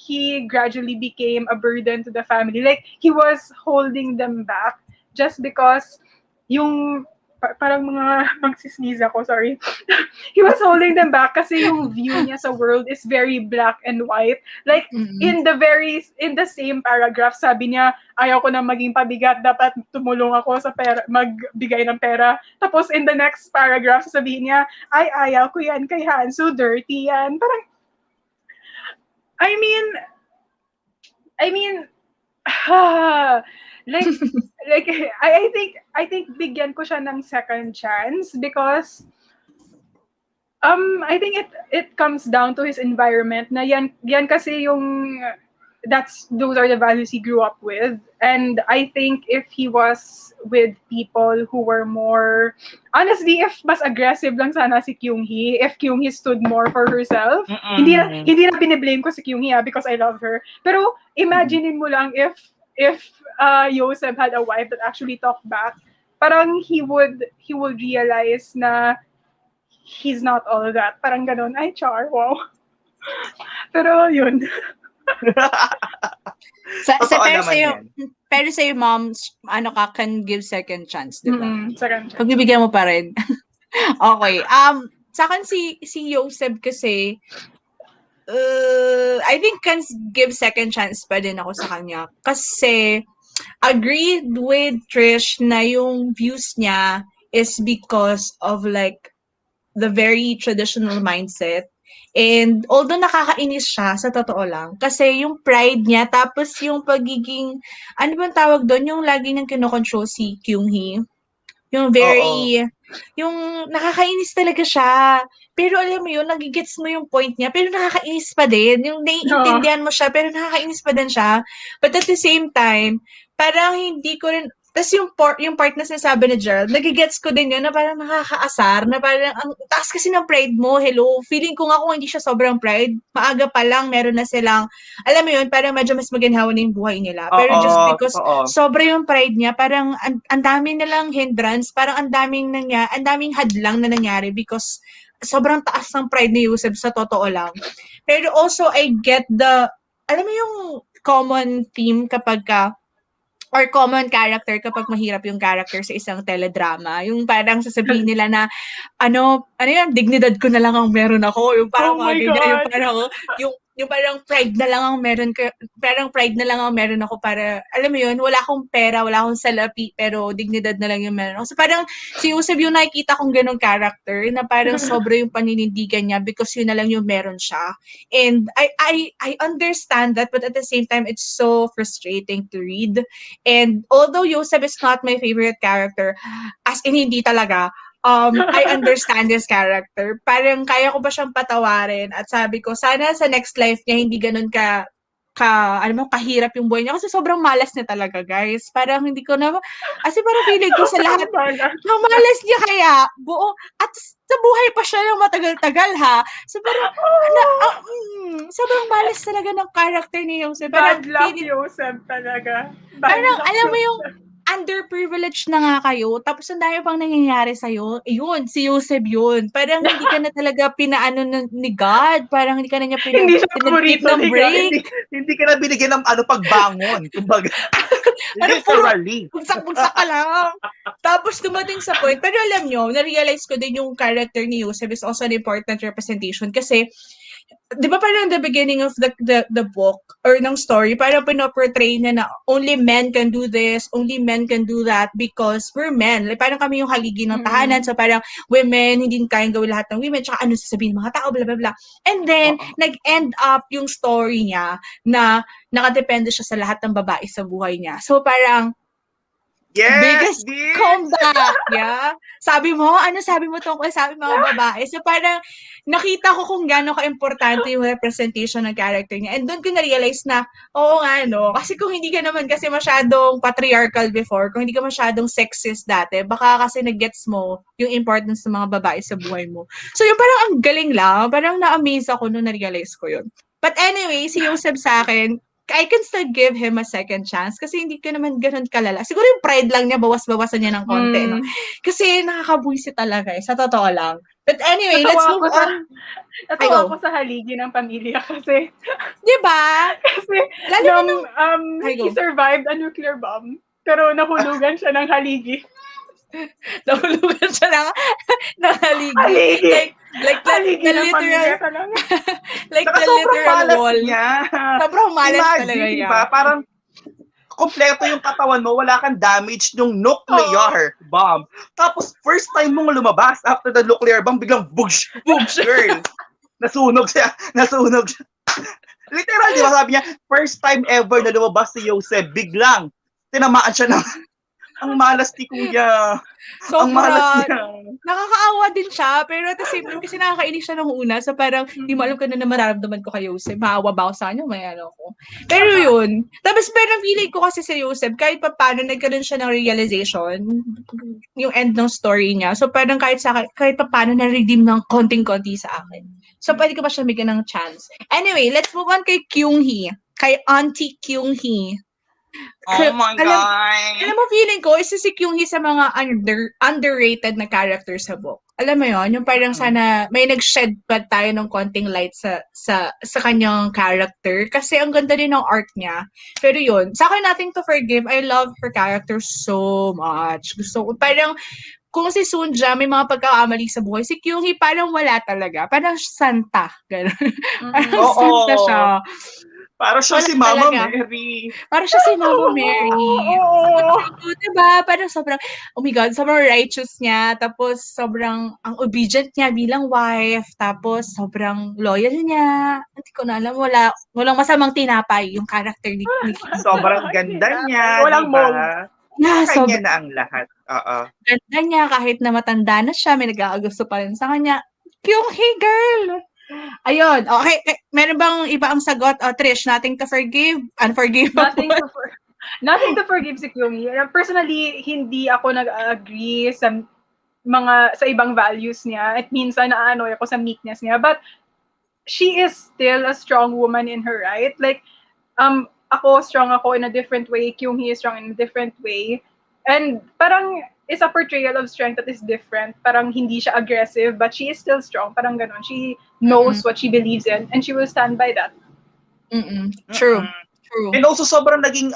he gradually became a burden to the family. Like, he was holding them back just because yung, parang mga magsisneeze ako, sorry. He was holding them back kasi yung view niya sa world is very black and white. Like, in the same paragraph, sabi niya, ayaw ko na maging pabigat, dapat tumulong ako sa pera, magbigay ng pera. Tapos, in the next paragraph, sabihin niya, ayaw ko yan kay Hansu, dirty yan. Parang, I mean, like I think bigyan ko siya ng second chance because I think it comes down to his environment na yan kasi yung those are the values he grew up with, and I think if he was with people who were more, honestly, if mas aggressive lang sana si Kyung-hee, if Kyung-hee stood more for herself, hindi na biniblame ko si Kyung-hee because I love her, pero imaginein mo lang if Joseph had a wife that actually talked back, parang he would realize na he's not all that, parang ganon, ay char, wow. Pero yun. Pero sa'yo, mom, can give second chance, di ba? Second chance. Pagbibigyan mo pa rin. Okay. Sa akin si Joseph kasi, I think can give second chance pa din ako sa kanya. Kasi, agreed with Trish na yung views niya is because of like the very traditional mindset. And although nakakainis siya, sa totoo lang, kasi yung pride niya, tapos yung pagiging, ano bang tawag doon, yung lagi niyang kinokontrol si Kyung-hee. Yung very, yung nakakainis talaga siya. Pero alam mo yun, nagigets mo yung point niya, pero nakakainis pa din. Yung naiintindihan mo siya, pero nakakainis pa din siya. But at the same time, parang hindi ko rin, tapos yung part na sinasabi ni Gerald, nagigets ko din yun na parang nakakaasar, na parang ang taas kasi ng pride mo, hello. Feeling ko nga kung hindi siya sobrang pride, maaga pa lang meron na silang, alam mo yun, parang medyo mas maginhawa na yung buhay nila. Pero just because sobra yung pride niya, parang ang dami nilang hindrance, parang ang daming hadlang na nangyari because sobrang taas ng pride ni Yusef sa totoo lang. Pero also, I get alam mo yung common theme or common character kapag mahirap yung character sa isang teledrama. Yung parang sasabihin nila na, ano yan, dignidad ko na lang ang meron ako. Yung parang yung parang pride na lang ang meron ako para, alam mo yun, wala akong pera, wala akong salapi, pero dignidad na lang yung meron ako. So parang si Yusef yung nakikita kong ganong character na parang sobra yung paninindigan niya because yun na lang yung meron siya. And I understand that, but at the same time, it's so frustrating to read. And although Yusef is not my favorite character, as in hindi talaga, I understand this character. Parang kaya ko ba siyang patawarin at sabi ko, sana sa next life niya hindi ganun kahirap yung buhay niya kasi sobrang malas niya talaga, guys. Parang hindi ko na, kasi parang feeling ko sa lahat, ang malas niya kaya, buo, at sa buhay pa siya ng matagal-tagal ha. So parang, sobrang malas talaga ng character ni Jose. Parang, Bad luck, Joseph, talaga. Bad parang luck, alam mo yung Joseph. underprivileged na nga kayo, tapos ang dami pang nangyayari sa'yo, yun, si Joseph yun. Parang hindi ka na talaga pinaano ni God, parang hindi ka na niya Hindi siya pinag-take paborito ng ni God. break. Hindi ka na binigyan ng pagbangon. Kumbaga, Parang puro literally. bugsak-bugsak ka lang. Tapos dumating sa point, pero alam nyo, na-realize ko din yung character ni Joseph is also an important representation kasi di ba parang the beginning of the book or ng story, parang pinoportray niya na only men can do this, only men can do that because we're men. Like, parang kami yung haligi ng tahanan. So parang women, hindi kayang gawin lahat ng women. Tsaka ano sasabihin ng mga tao, blah, blah, blah. And then, nag-end up yung story niya na nakadepende siya sa lahat ng babae sa buhay niya. So parang, Yes, biggest bitch! comeback, yeah. Sabi mo tungkol sa aming mga babae. So parang nakita ko kung gaano ka-importante yung representation ng character niya. And doon ko na-realize na, oo nga, no? Kasi kung hindi ka naman kasi masyadong patriarchal before, kung hindi ka masyadong sexist dati, baka kasi nag-gets mo yung importance ng mga babae sa buhay mo. So yung parang ang galing lang, parang na-amaze ako nung na-realize ko yun. But anyway, si Joseph sa akin, I can still give him a second chance kasi hindi ko naman ganun kalala. Siguro yung pride lang niya, bawas-bawasan niya ng konti, no? Kasi nakakabuisit talaga eh, sa totoo lang. But anyway, let's move on. Natawa ako sa haligi ng pamilya kasi, Di ba? kasi Lalo na nung, he survived a nuclear bomb, pero nahulugan siya ng haligi. nahulugan siya ng haligi. Haligi! Like Haligi the ng literal, pamilya talaga. like Saka the sobrang literal malas wall. niya. Sobrang malas Imagine, talaga di niya. ba? Parang kompleto yung katawan mo, wala kang damage ng nuclear bomb. Tapos, first time mong lumabas after the nuclear bomb, biglang bugsh! Bugsh! Girl! Nasunog siya. Literal, di ba? Sabi niya, first time ever na lumabas si Joseph, biglang tinamaan siya ng ang malas ni Kuya. Ang malas niya. Nakakaawa din siya, pero at the same time, kasi nakakainis siya nung una, so parang, di mo alam kung ano na mararamdaman ko kay Joseph. Maawa ba ako sa kanya? May ano ko. Pero yun. Tapos, pero feeling ko kasi si Joseph, kahit pa paano, nagkaroon siya ng realization, yung end ng story niya. So, parang kahit pa paano, na-redeem ng konting-konti sa akin. So, pwede ko pa siya bigyan ng chance. Anyway, let's move on kay Kyung-hee. Kay Auntie Kyung-hee. Oh my God. Alam mo, feeling ko, isa si Kyung-hee sa mga underrated na character sa book. Alam mo yon, yung parang sana may nag-shed pa tayo ng konting light sa kanyang character. Kasi ang ganda din ng art niya. Pero yun, sa akin, Nothing to Forgive, I love her character so much. Gusto ko, parang, kung si Sunja may mga pagkakamali sa buhay, si Kyung-hee parang wala talaga. Parang santa. Ganun. Parang santa siya. Para siya Wala si Mama talaga. Mary. Parang siya si Mama Mary. Diba? Parang sobrang, oh my God, sobrang righteous niya. Tapos sobrang ang obedient niya bilang wife. Tapos sobrang loyal niya. Hindi ko na alam. Walang masamang tinapay yung character ni Sobrang ganda niya, Walang diba? mold. Yeah, Kanya na ang lahat. Oo. Ganda niya kahit na matanda na siya. May nag-aagusto pa rin sa kanya. Kyung-hee girl! Ayun. Okay. Meron bang iba ang sagot? Trish, Nothing to Forgive? Unforgivable? Nothing to Forgive si Kyung-hee. Personally, hindi ako nag-agree sa ibang values niya. At minsan naano ako sa meekness niya. But she is still a strong woman in her right. Like, ako strong ako in a different way. Kyung-hee is strong in a different way. And parang is a portrayal of strength that is different. Parang hindi siya aggressive, but she is still strong. Parang ganon. She knows what she believes in, and she will stand by that. True. And also, sobrang naging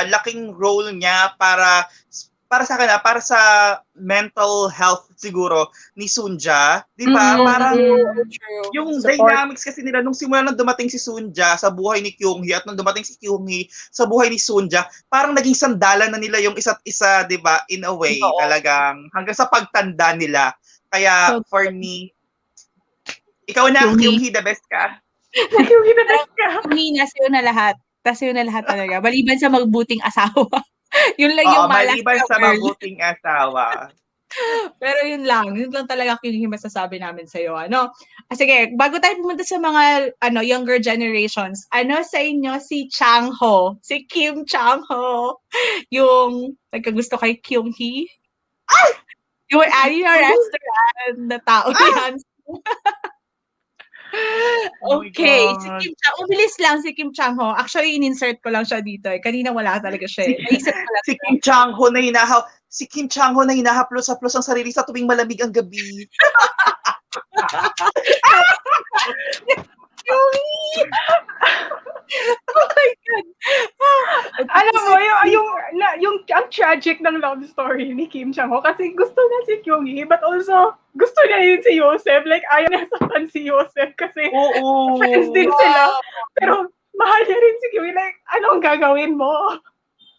laking role niya para sa akin, para sa mental health siguro ni Sunja. Di ba? Parang yung dynamics kasi nila, nung simula nang dumating si Sunja sa buhay ni Kyung-hee at nung dumating si Kyung-hee sa buhay ni Sunja, parang naging sandalan na nila yung isa't isa, di ba? In a way, talagang hanggang sa pagtanda nila. Kaya, for me, ikaw na, Kyung-hee, the best ka. Kyung-hee, the best ka. Kyung-hee, nasa na lahat talaga. Maliban sa magbuting asawa. Yun lang yung malas. Maliban sa mabuting asawa. Pero yun lang talaga yung masasabi namin sa iyo, ano. Sige, bago tayo pumunta sa mga younger generations, sa inyo si Chang-ho, si Kim Chang-ho, yung nagkagusto kay Kyung-hee? Yung may-ari ng restaurant na tao ni Hans. Oh my Okay, si God. Kim Chang, mabilis lang si Kim Chang Ho. Actually, in-insert ko lang siya dito. Kanina wala talaga siya. Si, Naisip ko lang. si Kim Chang-ho na si Kim Chang-ho na hinahaplos-haplos ang sarili sa tuwing malamig ang gabi. Oh my God. Alam mo, yung ang tragic ng love story ni Kim Chang Ho kasi gusto niya si Kyung Hee but also gusto niya yun si Yosef. Like, ayaw niya saktan si Yosef kasi Oo. friends din sila. Pero mahal niya rin si Kyung Hee. Like, anong gagawin mo?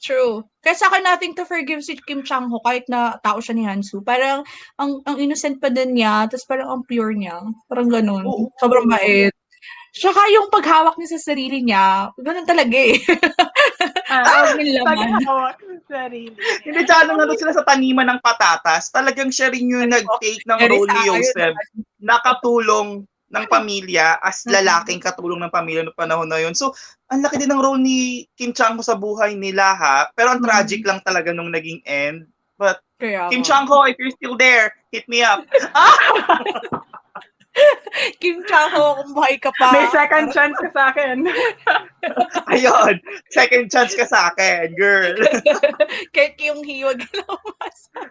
True. Kaya sa akin, nothing to forgive si Kim Chang Ho kahit na tao siya ni Hansu. Parang, ang innocent pa din niya, tapos parang ang pure niya. Parang ganun. Oo. Sobrang bait. Tsaka yung paghawak niya sa sarili niya, ganun talaga eh. Tawag ng laman. Paghawak sa sarili. Hindi, tsaka nandun sila sa taniman ng patatas. Talagang siya rin yung nag-take ng Very role ni sayang. Joseph. Nakatulong ng pamilya as lalaking katulong ng pamilya noong panahon na yun. So, ang laki din ng role ni Kim Chang-ho sa buhay nila ha. Pero ang tragic lang talaga nung naging end. But, Kaya Kim nga. Chang-ho, if you're still there, hit me up. Kim Chang Ho, kung buhay ka pa. May second chance ka sa akin. Ayun, second chance ka sa akin, girl. Kahit yung hiwag na umasa.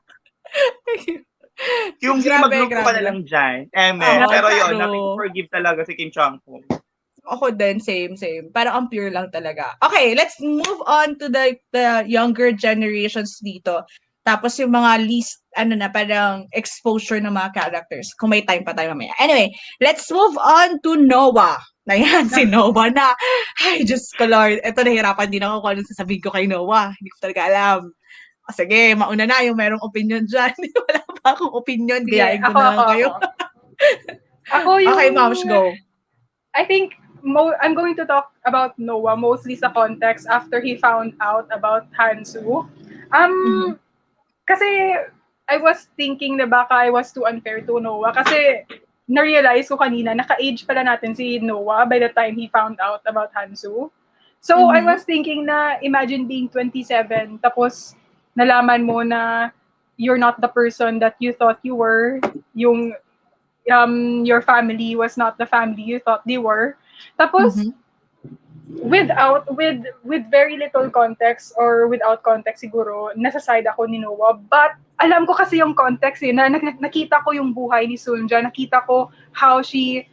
Yung Grabe, mag-group ka na grabe. lang dyan. Amen. Oo, Pero yun, true. nothing to forgive talaga si Kim Chang-ho. Ako din, same. Parang ang pure lang talaga. Okay, let's move on to the younger generations dito. Tapos yung mga least, parang exposure ng mga characters. Kung may time pa tayo mamaya. Anyway, let's move on to Noah. Ayan, si Noah na. Ay, Diyos ko Lord. Ito, nahirapan din ako kung anong sasabihin ko kay Noah. Hindi ko talaga alam. Sige, mauna na yung merong opinion dyan. Wala pa akong opinion. Sige, Gayain ko na lang kayo. Ako yung... Okay, Moms, go. I think I'm going to talk about Noah mostly sa context after he found out about Hansu. Kasi I was thinking na baka I was too unfair to Noah kasi na-realize ko kanina, naka-age pala natin si Noah by the time he found out about Hansu. So I was thinking na imagine being 27 tapos nalaman mo na you're not the person that you thought you were, yung your family was not the family you thought they were. Tapos with very little context or without context siguro, nasa side ako ni Noah. But alam ko kasi yung context na nakita ko yung buhay ni Sunja, nakita ko how she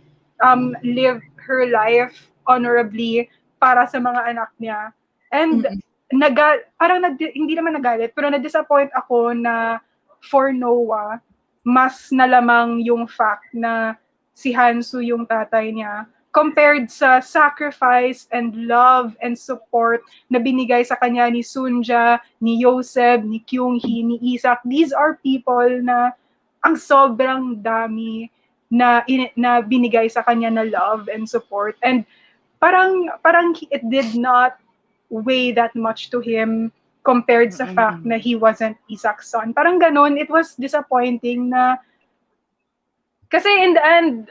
lived her life honorably para sa mga anak niya. And hindi naman nagalit, pero na-disappoint ako na for Noah, mas nalamang yung fact na si Hansu yung tatay niya compared sa sacrifice and love and support na binigay sa kanya ni Sunja, ni Yosef, ni Kyung Hee, ni Isaac. These are people na ang sobrang dami na binigay sa kanya na love and support. And parang it did not weigh that much to him compared sa fact na he wasn't Isaac's son. Parang ganun, it was disappointing na kasi in the end,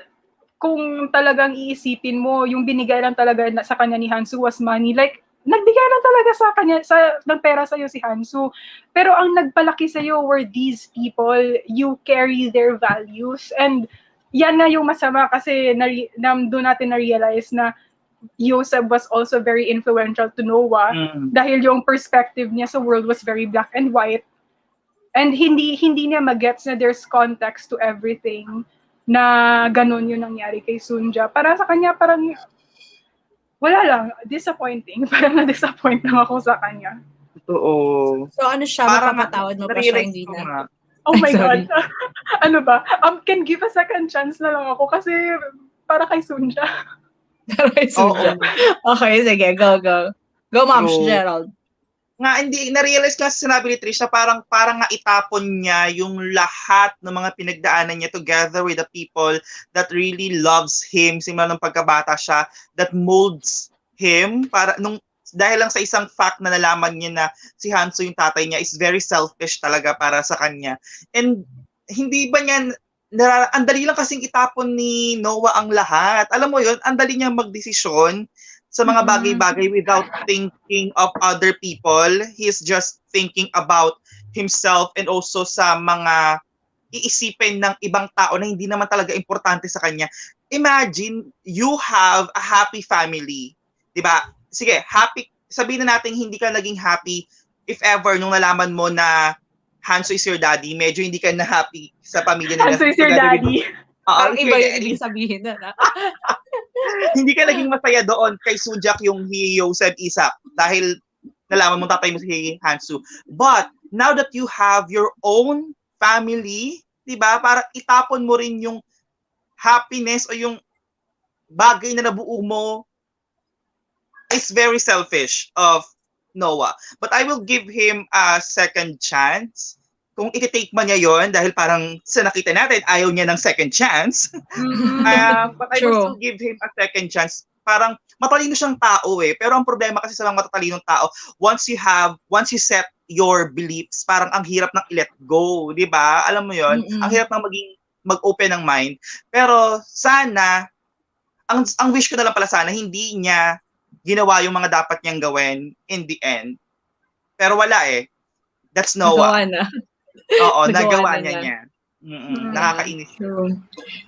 kung talagang iisipin mo, yung binigay lang talaga sa kanya ni Hansu was money. Like, nagbigay lang talaga sa kanya, ng pera sa'yo si Hansu. Pero ang nagpalaki sa'yo were these people. You carry their values. And yan na yung masama kasi doon natin na-realize na Yosef was also very influential to Noah dahil yung perspective niya sa world was very black and white. And hindi niya magets na there's context to everything na ganun yung nangyari kay Sunja. Para sa kanya, parang wala lang, disappointing. Parang na-disappoint lang ako sa kanya. Totoo. So ano siya, mapapatawad mo pa siya, hindi na? Oh my God. Ano ba? Can give a second chance na lang ako kasi para kay Sunja. Okay, sige, go. Go, Moms, Gerald. Nga, hindi, na-realize ko sa sinabi ni Trish na parang nga itapon niya yung lahat ng mga pinagdaanan niya together with the people that really loves him simula nung pagkabata siya, that molds him, dahil lang sa isang fact na nalaman niya na si Hansu yung tatay niya is very selfish talaga para sa kanya. And hindi ba niya, ang dali lang kasing itapon ni Noah ang lahat. Alam mo yun, ang dali niya magdesisyon sa mga bagay-bagay without thinking of other people. He's just thinking about himself and also sa mga iisipin ng ibang tao na hindi naman talaga importante sa kanya. Imagine, you have a happy family. Diba? Sige, happy, sabihin na natin hindi ka naging happy if ever nung nalaman mo na Hanso is your daddy, medyo hindi ka na happy sa pamilya nila. Hanso is your Together with, daddy. Parang iba yung ibig sabihin na. hindi ka naging masaya doon kay Sujak yung Yosef Isak dahil nalaman mo tatay mo si Hansu. But now that you have your own family, 'di ba? Para itapon mo rin yung happiness o yung bagay na nabuo mo is very selfish of Noah. But I will give him a second chance. Kung iti-take man niya yon dahil parang sa nakita natin, ayaw niya ng second chance. But I will still give him a second chance. Parang matalino siyang tao eh. Pero ang problema kasi sa mga matatalinong tao, once you set your beliefs, parang ang hirap ng i-let go. Di ba? Alam mo yon, ang hirap ng mag-open ng mind. Pero sana, ang wish ko na lang pala sana, hindi niya ginawa yung mga dapat niyang gawin in the end. Pero wala eh. That's Noah. Nagawa na. Oo, nagawa niya. Nakakainis. True.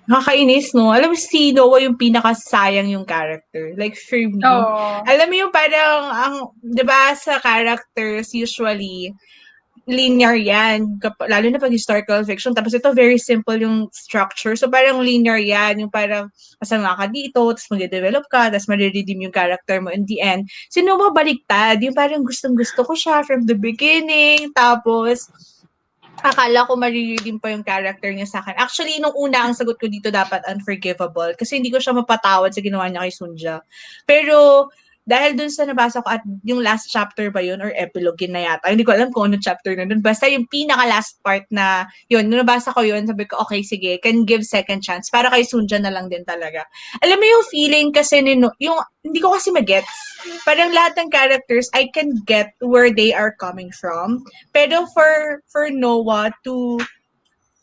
Nakakainis, no? Alam mo, si Noah yung pinakasayang yung character. Like, for me. Oh. Alam mo yung parang, di ba, sa characters, usually, linear yan. Lalo na pag historical fiction. Tapos ito, very simple yung structure. So, parang linear yan. Yung parang, masama ka dito, tapos mag-develop ka, tapos mariredeem yung character mo in the end. Si Noah baliktad. Yung parang gustong-gusto ko siya from the beginning. Tapos, akala ko mariredeem pa yung character niya sa akin. Actually, nung una, ang sagot ko dito dapat unforgivable kasi hindi ko siya mapatawad sa ginawa niya kay Sunja. Pero, dahil dun sa nabasa ko at yung last chapter ba yun or epilogue yun na yata. Hindi ko alam kung ano chapter na dun. Basta yung pinaka-last part na yun, nung nabasa ko yun, sabi ko, okay, sige, can give second chance. Para kay Sunja na lang din talaga. Alam mo yung feeling kasi, yung, hindi ko kasi magets. Parang lahat ng characters, I can get where they are coming from. Pero for Noah to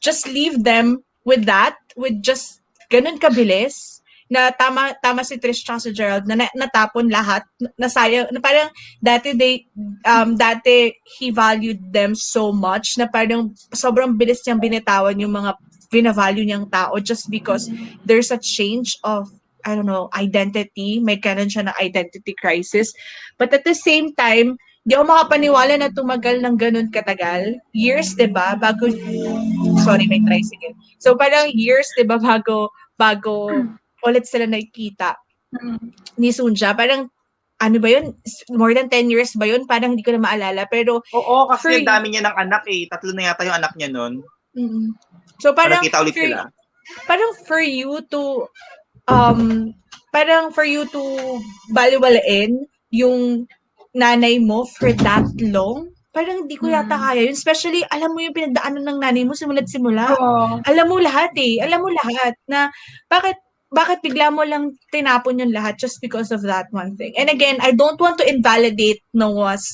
just leave them with that, with just ganun kabilis, na tama si Trish at si Gerald na natapon lahat, nasayang, na parang dati he valued them so much na parang sobrang bilis niyang binitawan yung mga binavalue niyang tao just because there's a change of, I don't know, identity. May kanan siya na identity crisis. But at the same time, di ako makapaniwala na tumagal ng ganun katagal. Years, diba? Bago, sorry, may tricycle. So parang years, diba? Bago ulit sila nakikita ni Sunja. Parang, ano ba yun? More than 10 years ba yun? Parang hindi ko na maalala. Pero, oo, kasi ang dami niya ng anak eh. 3 na yata yung anak niya nun. So, parang, nakita ulit sila. Parang for you to baliwalain yung nanay mo for that long, parang hindi ko yata kaya yun. Especially, alam mo yung pinagdaanan ng nanay mo simula't simula. Alam mo lahat eh. Alam mo lahat na bakit bigla mo lang tinapon yung lahat just because of that one thing. And again, I don't want to invalidate Noah's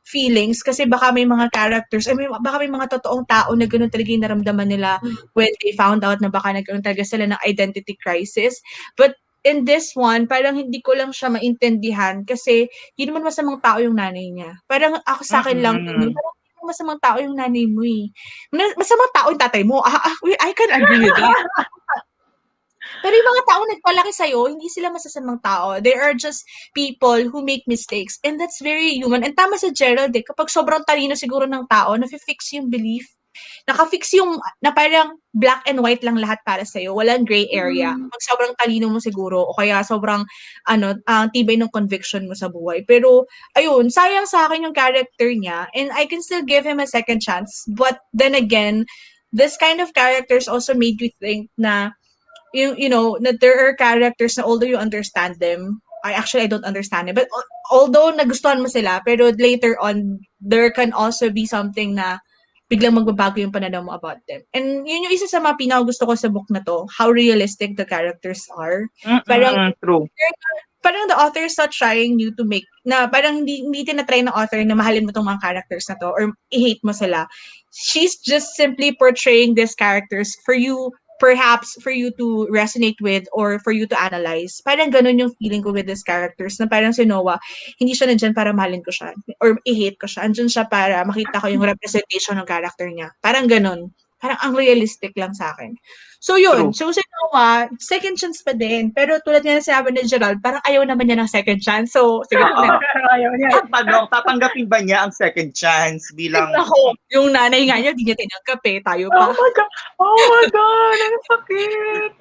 feelings kasi baka may mga characters, baka may mga totoong tao na gano'n talaga yung naramdaman nila when they found out na baka nagkaroon talaga sila ng identity crisis. But in this one, parang hindi ko lang siya maintindihan kasi hindi naman masamang tao yung nanay niya. Parang ako sa akin lang, parang masamang tao yung nanay mo eh. Masamang tao yung tatay mo. I can agree with that. Pero yung mga tao nagpalaki sa'yo, hindi sila masasamang tao. They are just people who make mistakes. And that's very human. And tama sa Gerald eh, kapag sobrang talino siguro ng tao, nafi-fix yung belief. Naka-fix yung, na parang black and white lang lahat para sa'yo. Walang gray area. Pag sobrang talino mo siguro, o kaya sobrang, tibay ng conviction mo sa buhay. Pero, ayun, sayang sa akin yung character niya. And I can still give him a second chance. But then again, this kind of characters also made you think na, you know, that there are characters na although you understand them, I don't understand it, but although nagustuhan mo sila, pero later on, there can also be something na biglang magbabago yung pananaw mo about them. And yun yung isa sa mga pinakagusto ko sa book na to, how realistic the characters are. True. Parang the author is not trying you to make, na parang hindi tinatry ng author na mahalin mo tong mga characters na to or i-hate mo sila. She's just simply portraying these characters for you, perhaps for you to resonate with or for you to analyze. Parang ganun yung feeling ko with these characters na parang si Noah, hindi siya nandyan para mahalin ko siya or i-hate ko siya. Andyan siya para makita ko yung representation ng character niya. Parang ganun. Parang ang realistic lang sa akin. So yun, True. so si Noah, second chance pa din. Pero tulad nga na sabi ni Gerald, parang ayaw naman niya ng second chance. So, sige na. Oo. Ayaw niya. Ang tanong, tatanggapin ba niya ang second chance bilang Ako, yung nanay nga niya, di niya tinanggap eh. Tayo Oh pa. my God! Oh my God! Ang sakit!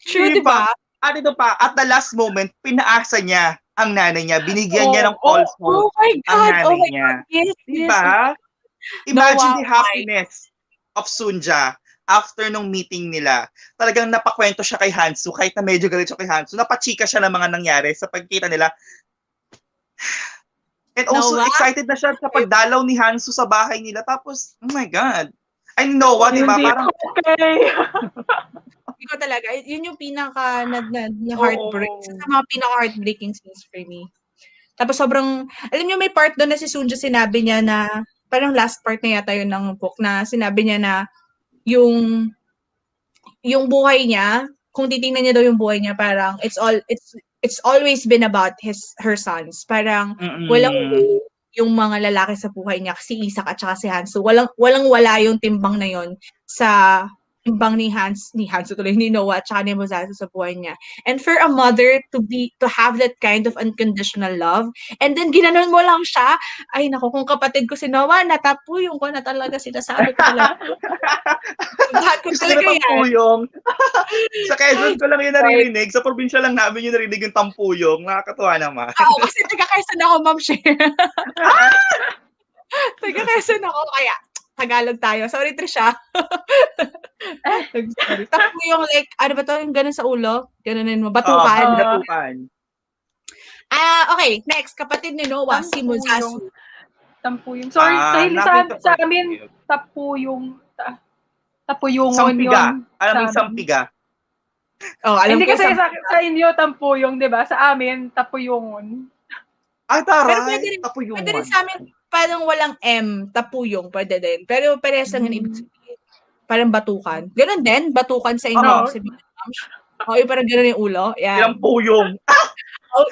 True, di di ba? ba? At ito pa, at the last moment, pinaasa niya ang nanay niya. Binigyan niya ng Oh, falsehood Oh my ang God! Oh nanay my niya. God! Yes, Di yes. ba? Imagine Noah, the why? happiness of Sunja after nung meeting nila. Talagang napakwento siya kay Hansu, kahit na medyo galit siya kay Hansu, napachika siya ng mga nangyari sa pagkita nila. And also, Noah? excited na siya sa pagdalaw ni Hansu sa bahay nila. Tapos, oh my God. I know what, di ba? hindi Parang, okay. Ikaw talaga, yun yung pinaka na heartbreak. Isa oo. sa mga pinaka heartbreaking scenes for me. Tapos sobrang, alam niyo may part doon na si Sunja sinabi niya na, parang last part na yata yun ng book na sinabi niya na yung buhay niya, kung titingnan niya daw yung buhay niya, parang it's always been about her sons. Parang walang Mm-mm. way yung mga lalaki sa buhay niya, si Isak at saka si Hansu. Walang wala yung timbang na yon sa timbang ni Hansu tuloy, ni Noah at saka ni Mozazu sa buhay niya. And for a mother to have that kind of unconditional love, and then ginanon mo lang siya, ay naku, kung kapatid ko si Noah, natapuyong ko na talaga, sinasabi ko talaga. Lahat ko Gusto ko na talaga yan. tampuyong. Sa Ay, Quezon ko lang yun Lord. naririnig. Sa probinsya lang namin yung narinig yung tampuyong. Nakakatuwa naman. Oo, kasi taga-Quezon ako, Ma'am Cher. Taga-Quezon ako, kaya Tagalog tayo. Sorry, Trisha. Sorry. Tapos yung like, ano ba to, yung ganun sa ulo? Ganunin mo, batukan. Binatukan. Okay, next, kapatid ni Noah, si Musasu. Tampuyong. Sorry, Nothing to sa amin, forgive. tapuyungon Sampiga. yun. Alam mo sa yung amin. sampiga? Oh, alam Hindi ko kasi sa... sa inyo, tampuyong, di ba? Sa amin, tapuyungon. Ay, Pero taray. pwede rin Tapuyungan. sa amin, parang walang M, tapuyong, pwede din. Pero parehas lang yung ibig sabihin. Parang batukan. Ganun din, batukan sa inyo, Oo. ibig sabihin. Okay, parang ganun yung ulo. Yan. Ilang puyong.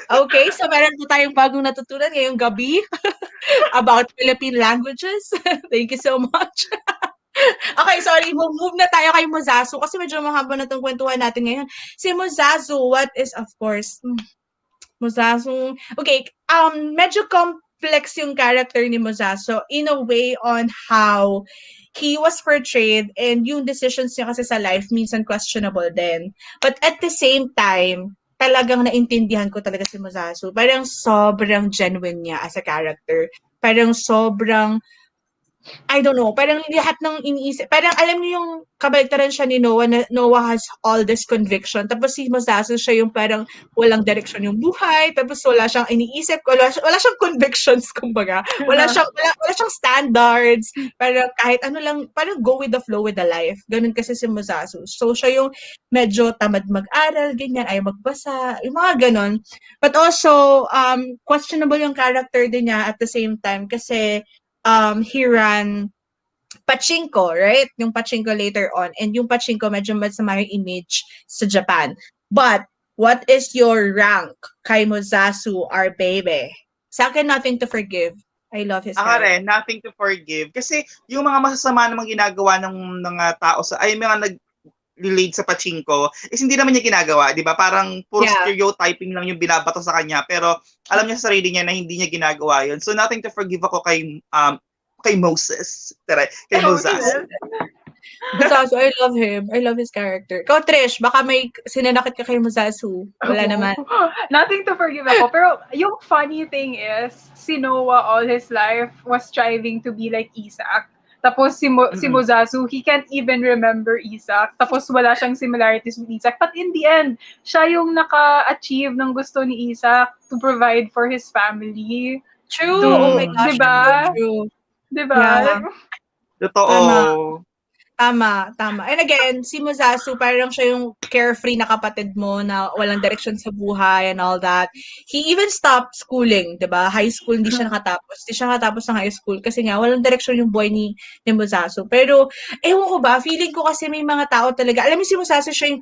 Okay, so meron po tayong bagong natutunan ngayong gabi about Philippine languages. Thank you so much. Okay, sorry, move na tayo kay Mozazu kasi medyo mahaba na itong kwentuhan natin ngayon. Si Mozazu, what is, of course, Mozazu. Okay, medyo complex yung character ni Mozazu in a way on how he was portrayed and yung decisions niya kasi sa life minsan questionable din. But at the same time, talagang naintindihan ko talaga si Mozazu. Parang sobrang genuine niya as a character. Parang sobrang I don't know, parang lahat ng iniisip, parang alam niyo yung kabaliktaran siya ni Noah, na Noah has all this conviction, tapos si Mosasu siya yung parang walang direksyon yung buhay, tapos wala siyang iniisip, wala siyang convictions, kumbaga. Wala siyang standards, parang kahit ano lang, parang go with the flow with the life. Ganun kasi si Mosasu. So, siya yung medyo tamad mag-aral, ganyan, ayaw magbasa, yung mga ganun. But also, questionable yung character din niya at the same time kasi he ran Pachinko, right? Yung Pachinko later on. And yung Pachinko, medyo masama yung image sa Japan. But, what is your rank kay Mozasu, our baby? Sa akin, nothing to forgive. I love his Ako character. rin, nothing to forgive. Kasi yung mga masasama namang ginagawa ng mga tao ay mga nag-relate sa pachinko is hindi naman niya ginagawa, di ba? Parang puro stereotyping lang yung binabato sa kanya. Pero alam niya sa sarili niya na hindi niya ginagawa yun. So nothing to forgive ako kay Moses. Kay Mozasu. Mozasu, I love him. I love his character. Ikaw, Trish, baka may sinanakit ka kay Mozasu. Wala naman. Nothing to forgive ako. Pero yung funny thing is, si Noah all his life was striving to be like Isaac. Tapos si Mozasu, he can't even remember Isaac. Tapos wala siyang similarities with Isaac. But in the end, siya yung naka-achieve ng gusto ni Isaac to provide for his family. True. Oh my gosh. Diba? True. Diba? Yeah. Totoo. Tama. And again, si Mozasu, parang siya yung carefree na kapatid mo na walang direction sa buhay and all that. He even stopped schooling, di ba? High school, hindi siya nakatapos. Hindi siya nakatapos ng high school kasi nga, walang direction yung buhay ni Mozasu. Pero, ewan ko ba, feeling ko kasi may mga tao talaga. Alam mo si Mozasu, siya yung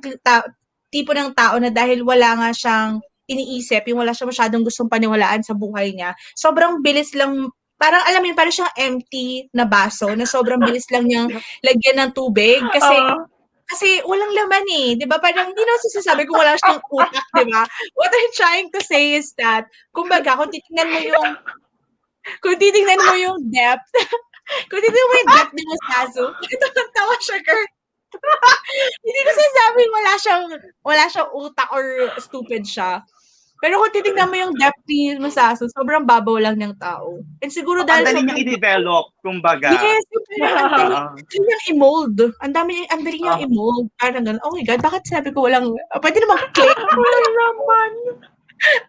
tipo ng tao na dahil wala nga siyang iniisip, yung wala siya masyadong gustong paniwalaan sa buhay niya, sobrang bilis lang parang alam mo yun, parang siyang empty na baso na sobrang bilis lang niyang lagyan ng tubig kasi walang laman eh, 'di ba? Parang hindi naman sinasabi kung wala siyang utak, 'di ba? What I'm trying to say is that, kumbaga, kung titingnan mo yung depth, kung titingnan mo yung depth ni Musasu, tawa siya, girl. Hindi ko sinasabing wala siyang utak or stupid siya. Pero kung titingnan mo yung depth ni Musasu, sobrang babaw lang niyang tao. And siguro Ang dahil dali niyang sobrang i-develop, kumbaga. yes, yung parang ang dali Oo. niyang i-mold. Ang dali niyang Oo. i-mold. Parang gano'n. Oh my God, bakit sabi ko walang, pwede namang clay. Wala naman.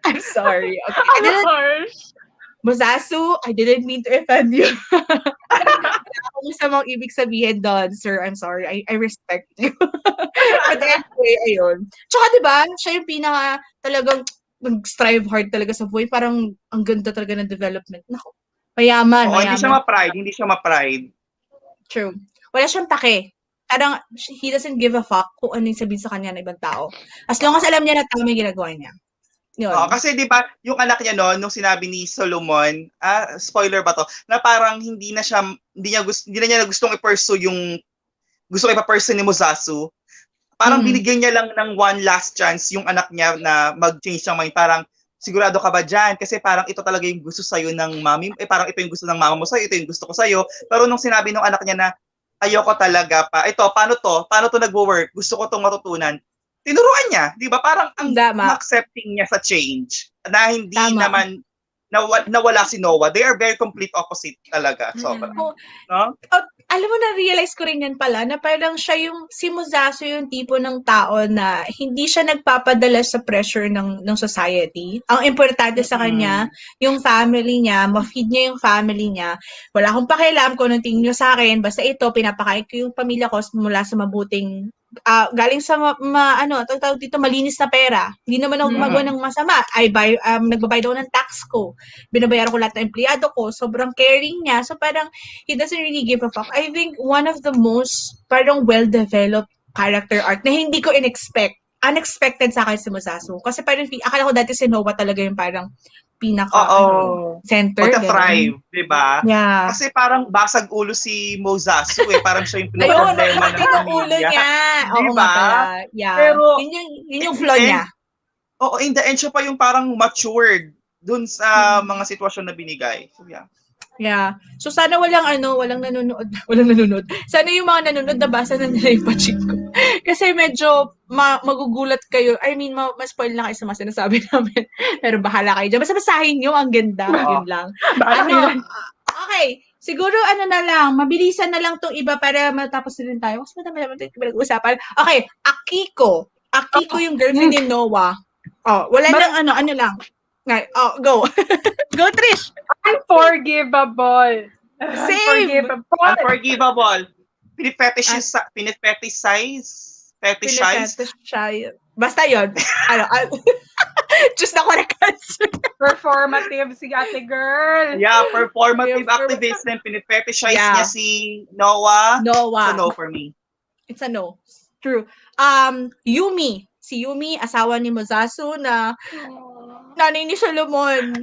I'm sorry. Okay. Ang harsh. Musasu, I didn't mean to offend you. Wala akong masamang ibig sabihin doon, sir. I'm sorry. I respect you. But anyway, ayun. Tsaka diba, siya yung talagang nag-strive hard talaga sa buhay. Parang ang ganda talaga ng development. Naku, mayaman, Oo, hindi siya mayaman. ma-pride. Hindi siya ma-pride. True. Wala siyang take. Parang he doesn't give a fuck kung ano yung sabihin sa kanya ng ibang tao. As long as alam niya na tama yung ginagawa niya. Oo, Yun. kasi 'di ba, yung anak niya no, nung sinabi ni Solomon, spoiler ba 'to, na parang hindi na niya gustong i-pursue yung gusto ipa-pursue ni Musasu. Parang Mm. binigyan niya lang ng one last chance yung anak niya na mag-change ng mind. Parang, sigurado ka ba dyan? Kasi parang ito talaga yung gusto sa'yo ng mami. Parang ito yung gusto ng mama mo sa'yo, ito yung gusto ko sa'yo. Pero nung sinabi ng anak niya na, ayoko talaga pa. Ito, paano to? Paano to nagwo-work? Gusto ko tong matutunan. Tinuruan niya, di ba? Parang ang Tama. accepting niya sa change na hindi Tama. naman nawala si Noah. They are very complete opposite talaga. Sobra. Oh, No? alam mo, na-realize ko rin yan pala, na parang si Musasu yung tipo ng tao na hindi siya nagpapadala sa pressure ng society. Ang importante sa kanya, yung family niya, ma-feed niya yung family niya. Wala akong pakialam kung anong tingin niyo sa akin, basta ito, pinapakain ko yung pamilya ko mula sa mabuting galing sa tawag dito, malinis na pera. Hindi naman ako gumagawa ng masama. Nagbabayad ako ng tax ko. Binabayaran ko lahat ng empleyado ko. Sobrang caring niya. So parang he doesn't really give a fuck. I think one of the most parang well-developed character arc na hindi ko unexpected sa akin si Musasu. Kasi parang akala ko dati si Noah talaga yung parang center. Magka-thrive, di ba? Yeah. Kasi parang basag ulo si Mozasu Parang siya yung Ayun, pinaka-problema ng yung ulo pamilya. niya. Di Oo nga ba? pala. Yeah. Pero, yun yung flaw niya. Oo, in the end, siya pa yung parang matured dun sa mga sitwasyon na binigay. So, yeah. Yeah. So sana walang nanonood. Sana yung mga nanonood nabasa na nila yung Pachinko. Kasi medyo magugulat kayo. I mean, ma-spoil na kayo sa mga sinasabi namin. Pero bahala kayo dyan. Basta basahin nyo, ang ganda. Yun lang. Okay. Siguro na lang, mabilisan na lang tong iba para matapos na rin tayo. Mas madami naman tayo pinag-uusapan. Okay, Akiko. Akiko yung girlfriend ni Noah. Wala nang ano lang. Go. Go, Trish. Unforgivable. Same. Unforgivable. Pinifetishize. Basta yun. Just na correct answer. Performative si ate girl. Yeah, performative activism. Pinifetishize niya si Noah. Noah. So, no for me. It's a no. True. Yumi. Si Yumi, asawa ni Musasu na nanay ni Solomon.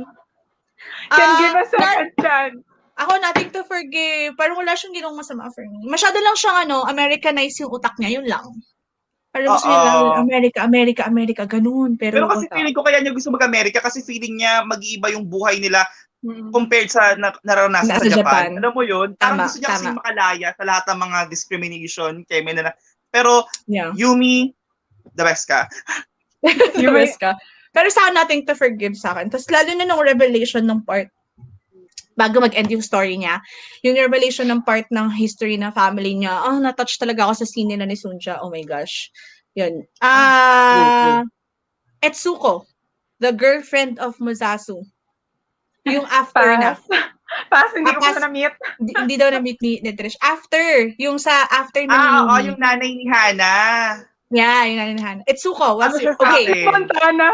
Can give a second chance. Ako, nothing to forgive. Parang wala siyang ginawang masama for me. Masyado lang siyang Americanize yung utak niya. Yun lang. Parang gusto niya lang, America, ganun. Pero kasi feeling ko kaya niya gusto mag-America kasi feeling niya mag-iiba yung buhay nila compared sa naranasan sa Japan. Alam mo yun? Parang gusto niya kasi makalaya sa lahat ng mga discrimination. Pero, Yumi, the best ka. The best ka. Pero sa nothing to forgive sa akin. Tapos lalo na nung revelation ng part, bago mag-end yung story niya, yung revelation ng part ng history ng family niya, na-touch talaga ako sa scene nila ni Sunja. Oh my gosh. Yun. Etsuko, the girlfriend of Musasu. Yung after na. Hindi ko pa na-meet. Hindi daw na-meet ni Trish. After yung na yung nanay ni Hana. Yeah, yung nanay ni Hana. Etsuko, Okay. Montana?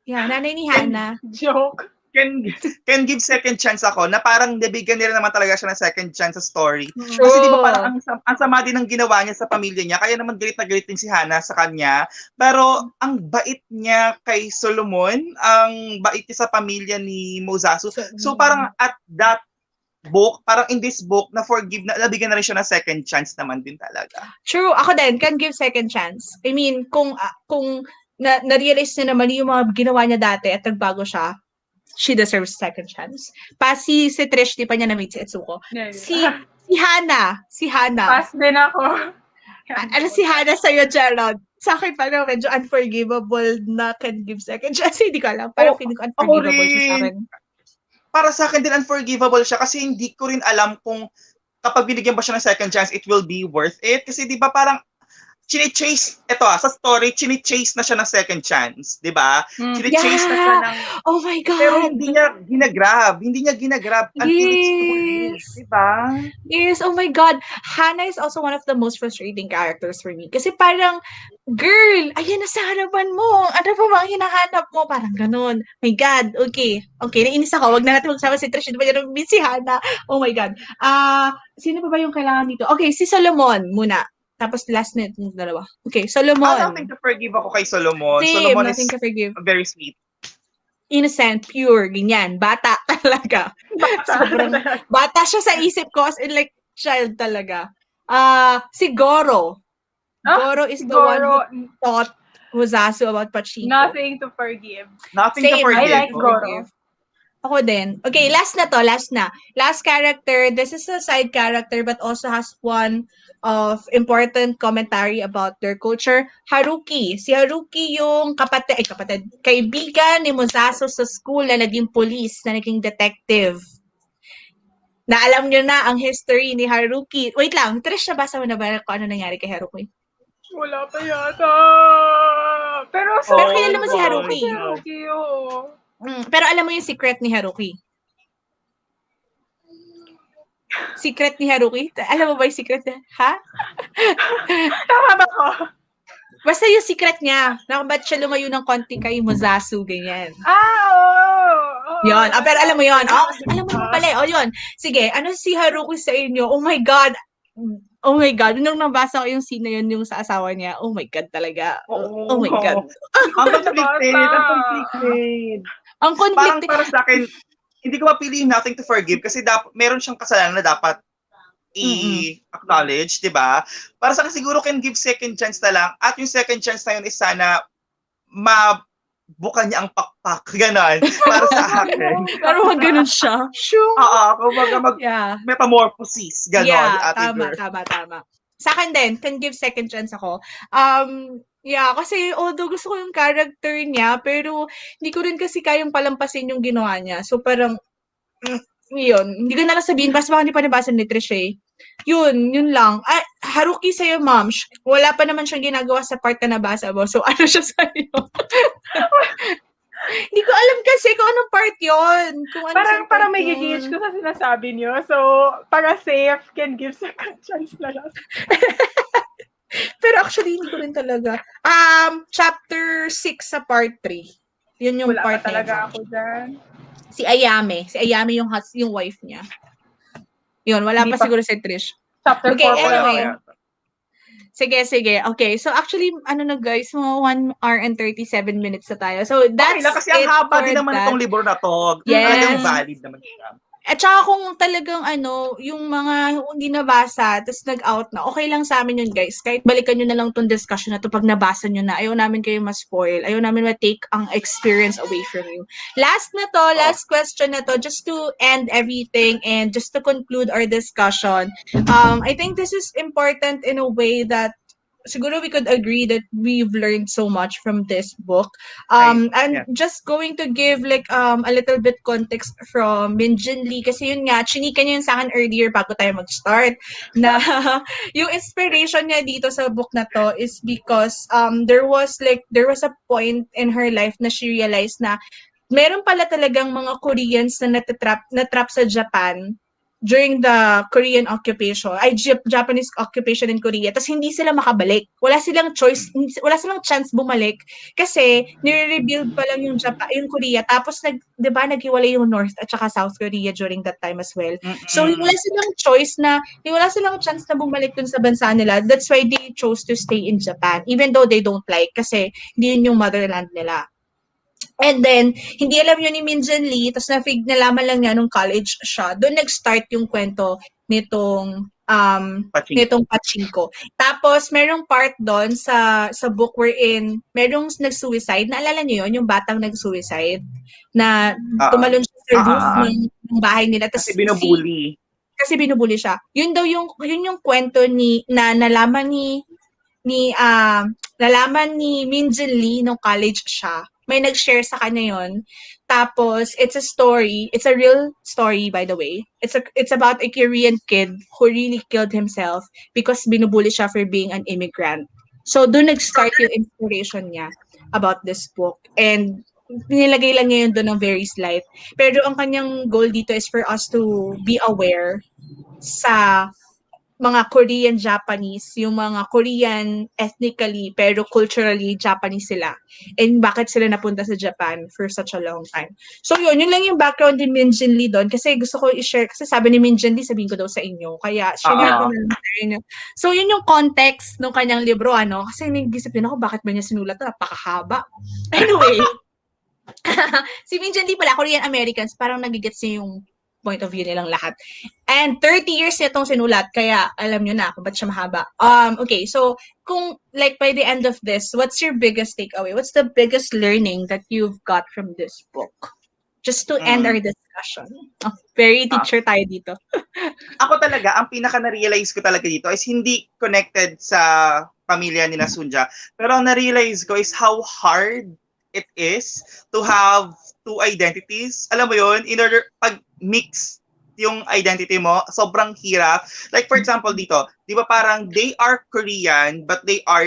Yeah, nanay ni Hana. Joke. can can give second chance ako na parang nabigyan nila naman talaga siya ng second chance sa story. Kasi di ba parang True. ang sama din ng ginawa niya sa pamilya niya, kaya naman galit na galit din si Hana sa kanya. Pero ang bait niya kay Solomon, ang bait niya sa pamilya ni Mozasu. So parang at that book, parang in this book, nabigyan na rin siya ng second chance naman din talaga. True. Ako din, can give second chance. I mean, kung na-realize niya naman yung mga ginawa niya dati at nagbago siya, she deserves second chance. Si Trish, di pa niya na-meet si Etsuko. Si Hana. Pass din ako. Ano si Hana sa'yo, Gerald? Sa akin parang medyo unforgivable na can give second chance. Hindi ko alam. Parang feeling ko unforgivable siya sa akin. Para sa akin din unforgivable siya kasi hindi ko rin alam kung kapag binigyan ba siya ng second chance, it will be worth it. Kasi di ba parang chine-chase, sa story, chine-chase na siya ng second chance, di ba? Chine-chase na siya ng... Oh my God! Pero hindi niya ginagrab until it's too late, di ba? Yes, oh my God. Hana is also one of the most frustrating characters for me. Kasi parang, girl, ayan na sa harapan mo. Ano pa ba ang hinahanap mo? Parang ganun. My God, okay. Okay, nainis ako. Wag na natin magsama si Trish. Di ba yun si Hana? Oh my God. Sino pa ba yung kailangan dito? Okay, si Solomon muna. Tapos last na yung dalawa. Okay, Solomon. Nothing to forgive ako kay Solomon. Same, Solomon nothing is to forgive. very sweet. Innocent, pure, ganyan. Bata talaga. Sobrang bata siya sa isip ko as in like child talaga. Si Goro. Goro is the one who taught Mozasu about Pachinko. Nothing to forgive. Nothing to Same, forgive. I like Goro. Ako din. Okay, last na. Last character. This is a side character but also has one of important commentary about their culture. Haruki. Si Haruki yung kaibigan ni Mozasu sa school na naging police, na naging detective. Na alam nyo na ang history ni Haruki. Wait lang, Trish, nabasa mo na ba kung ano nangyari kay Haruki? Wala pa yata. Pero kilala mo si Haruki. Pero alam mo yung secret ni Haruki? Secret ni Haruki? Alam mo ba yung secret niya? Ha? Tama ba ko? Basta yung secret niya. Na kung ba't siya lumayo ng konti kay Mozasu, ganyan. Oo. Yun. Pero alam mo yun. Alam mo naman pala. Yun. Sige, ano si Haruki sa inyo? Oh my God. Nung nabasa ko yung scene na yun, yung sa asawa niya, oh my God talaga. Oh my God. Ang conflicted. Ang conflicted. Parang para sa akin, hindi ko mapili yung nothing to forgive kasi meron siyang kasalanan na dapat i-acknowledge, di ba? Para sa akin siguro can give second chance na lang at yung second chance na yun is sana mabukan niya ang pakpak. Ganon. Para sa akin. Pero wag ganun siya. Sure. Kumbaga metamorphosis. Ganon. Yeah, tama. Sa akin din, can give second chance ako. Kasi although gusto ko yung character niya, pero hindi ko rin kasi kayang palampasin yung ginawa niya. So parang, yun. Hindi ko na lang sabihin, basta baka hindi pa nabasa ni Trish eh. Yun lang. Haruki sa'yo, ma'am. Wala pa naman siyang ginagawa sa part na nabasa mo. So ano siya sa'yo? Hindi ko alam kasi kung anong part yun. Parang may gigage ko sa sinasabi niyo. So, para safe, can give second chance na lang. Pero actually, hindi ko rin talaga. Chapter 6 sa part 3. Yun yung Wala part pa talaga ako dyan. Si Ayame yung wife niya. Yun, wala pa siguro si Trish. Chapter 4 anyway. Sige. Okay, so actually, guys, 1 hour and 37 minutes na tayo. So that's lang, kasi ang haba din naman itong libro na to. Yes. Talagang valid naman siya. At saka kung talagang yung mga hindi nabasa, tapos nag-out na, okay lang sa amin yun, guys. Kahit balikan nyo na lang tong discussion na to pag nabasa nyo na. Ayaw namin kayo ma-spoil. Ayaw namin ma-take ang experience away from you. Last question na to, just to end everything and just to conclude our discussion. I think this is important in a way that siguro we could agree that we've learned so much from this book. Just going to give like a little bit context from Minjin Lee kasi yun nga, chinika niya yun sa akin earlier bago tayo mag-start na yung inspiration niya dito sa book na to is because there was a point in her life na she realized na meron pala talagang mga Koreans na natrap sa Japan during the Korean occupation, Japanese occupation in Korea, tapos hindi sila makabalik. Wala silang choice, wala silang chance bumalik kasi nire-rebuild pa lang yung Korea, tapos 'di ba naghiwalay yung North at saka South Korea during that time as well. So wala Mm-mm. silang choice na, wala silang chance na bumalik dun sa bansa nila. That's why they chose to stay in Japan even though they don't like kasi hindi yun yung motherland nila. And then, hindi alam yun ni Min Jin Lee, tapos nalaman lang niya nung college siya. Doon nag-start yung kwento Pachinko. nitong Pachinko. Tapos, merong part doon sa book wherein, merong nag-suicide. Naalala niyo yun? Yung batang nag-suicide na Oo. tumalon siya sa roof Ah. ng bahay nila. Kasi Tapos, binubuli. kasi binubuli siya. Yun yung kwento na nalaman ni Min Jin Lee nung college siya. May nag-share sa kanya yon. Tapos, it's a story. It's a real story, by the way. It's about a Korean kid who really killed himself because binubuli siya for being an immigrant. So, doon nag-start yung inspiration niya about this book. And, nilagay lang niya yun doon ng very slight. Pero ang kanyang goal dito is for us to be aware sa mga Korean Japanese, yung mga Korean ethnically pero culturally Japanese sila. And bakit sila napunta sa Japan for such a long time. So yun lang yung background ni Min Jin Lee doon kasi gusto ko i-share kasi sabi ni Min Jin Lee sabihin ko daw sa inyo. Kaya share ko Oo. na lang sa inyo. So yun yung context ng kanyang libro kasi nag-isip din ako bakit ba niya sinulat na napakahaba. Anyway, si Min Jin Lee pala, Korean Americans, parang nagigets niya yung point of view nilang lahat. And 30 years niya itong sinulat, kaya alam nyo na kung ba't siya mahaba. Okay, so kung like by the end of this, what's your biggest takeaway? What's the biggest learning that you've got from this book? Just to end our Mm. discussion. Oh, very Ah. teacher tayo dito. Ako talaga, ang pinaka na-realize ko talaga dito is hindi connected sa pamilya ni Sunja. Pero ang na-realize ko is how hard it is to have two identities. Alam mo yun, in order, pag mix yung identity mo, sobrang hirap. Like for example dito, di ba parang they are Korean but they are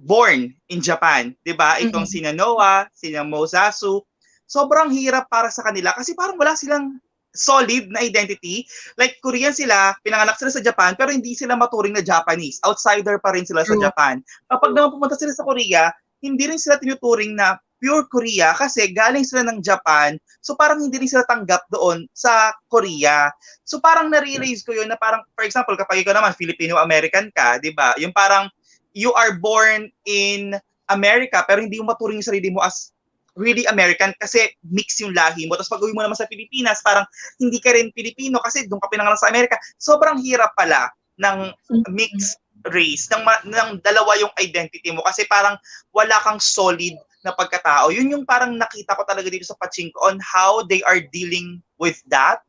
born in Japan. Di ba? Itong Mm-mm. sina Noah, sina Mozasu. Sobrang hirap para sa kanila kasi parang wala silang solid na identity. Like Korean sila, pinanganak sila sa Japan pero hindi sila maturing na Japanese. Outsider pa rin sila sa True. Japan. Kapag naman pumunta sila sa Korea, hindi rin sila tinuturing na pure Korea kasi galing sila ng Japan. So parang hindi rin sila tanggap doon sa Korea. So parang na-realize ko yun na parang, for example, kapag ikaw naman Filipino-American ka, di ba? Yung parang you are born in America pero hindi mo maturing yung sarili mo as really American kasi mix yung lahi mo. Tapos pag uwi mo naman sa Pilipinas, parang hindi ka rin Pilipino kasi doon ka pinangalan sa Amerika. Sobrang hirap pala ng mixed race, ng dalawa yung identity mo kasi parang wala kang solid na pagkatao. Yun yung parang nakita ko talaga dito sa Pachinko on how they are dealing with that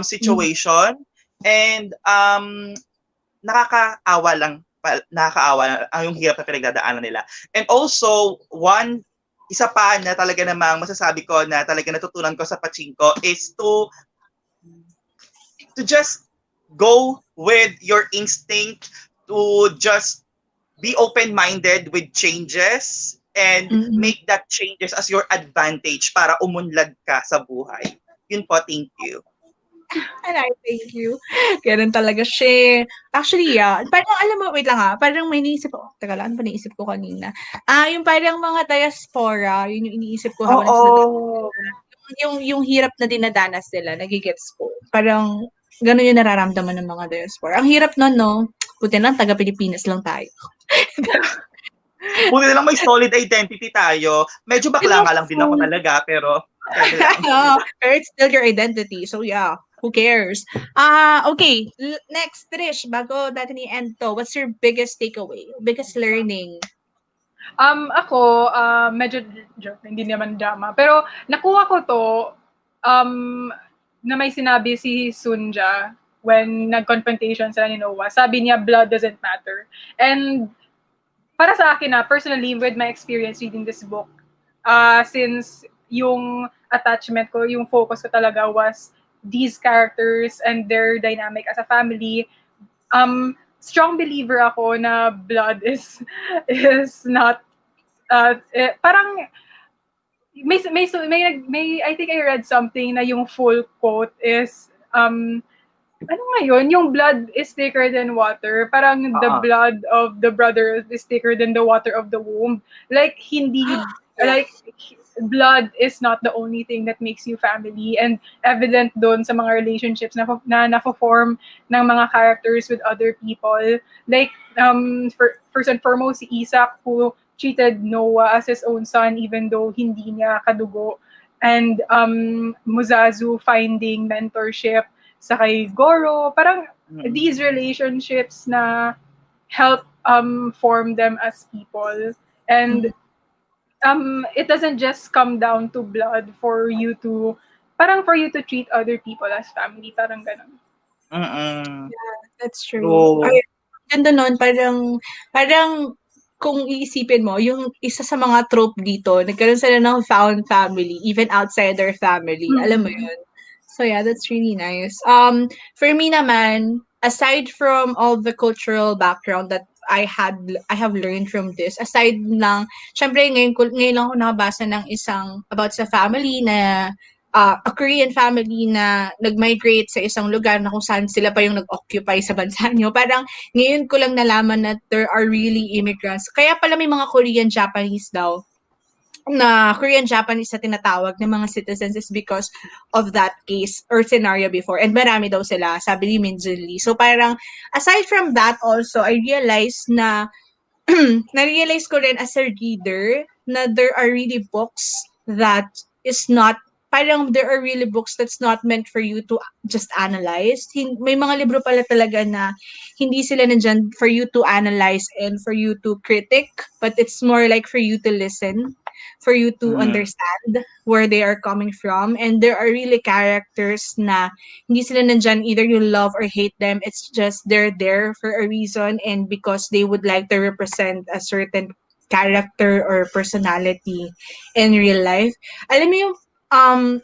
situation. And nakakaawa yung hirap na pinagdadaanan nila. And also, isa pa na talaga namang masasabi ko na talaga natutunan ko sa Pachinko is to just go with your instinct, to just be open-minded with changes and make that changes as your advantage para umunlad ka sa buhay. Yun po, thank you. And I thank you. Ganun talaga siya. Actually, yeah. Parang, alam mo, wait lang parang may iniisip ko. Teka lang, ano ba naisip ko kanina? Yung parang mga diaspora, yun yung iniisip ko habang Oo. yung hirap na dinadanas nila, nagigets ko. Parang, ganun yung nararamdaman ng mga diaspora. Ang hirap nun, no? Buti lang, taga-Pilipinas lang tayo. Buti na lang may solid identity tayo. Medyo bakla nga lang din ako talaga, pero pero it's still your identity. So, yeah. Who cares? Okay. Next, Trish, bago natin i-end to, what's your biggest takeaway? Biggest learning? Ako, medyo joke, hindi naman drama. Pero nakuha ko to, na may sinabi si Sunja when nag-confrontation sila ni Noah. Sabi niya, blood doesn't matter. And para sa akin personally, with my experience reading this book, since yung attachment ko, yung focus ko talaga was these characters and their dynamic as a family, strong believer ako na blood is not parang may I think I read something na yung full quote is ano nga yun? Yung blood is thicker than water. Parang the Oo. blood of the brother is thicker than the water of the womb. Like, hindi, Yeah. like, blood is not the only thing that makes you family. And evident doon sa mga relationships na na-form ng mga characters with other people. Like, first and foremost, si Isaac, who treated Noah as his own son even though hindi niya kadugo. And Muzazu finding mentorship sa kay Goro. Parang Mm-mm. these relationships na help form them as people. And Mhm. it doesn't just come down to blood parang for you to treat other people as family. Parang ganun. Mm-mm. That's true. True. Ay, ganda nun, parang kung iisipin mo, yung isa sa mga trope dito, nagkaroon sila ng found family, even outside their family. Alam mo Mm-mm. yun? So yeah, that's really nice. For me naman, aside from all the cultural background that I have learned from this, aside lang, syempre ngayon lang ako nakabasa ng isang about sa family na a Korean family na nag-migrate sa isang lugar na kung saan sila pa yung nag-occupy sa bansa nyo. Parang ngayon ko lang nalaman na there are really immigrants. Kaya pala may mga Korean Japanese daw na Korean Japanese na tinatawag ng mga citizens is because of that case or scenario before. And marami daw sila, sabi ni Min Jun Lee. So parang aside from that also, I realized na na-realize ko rin as a reader na there are really books that is not parang there are really books that's not meant for you to just analyze. May mga libro pala talaga na hindi sila nandyan for you to analyze and for you to critic, but it's more like for you to listen, for you to Mm. understand where they are coming from. And there are really characters na hindi sila nandyan either you love or hate them. It's just they're there for a reason and because they would like to represent a certain character or personality in real life. Alam mo yung um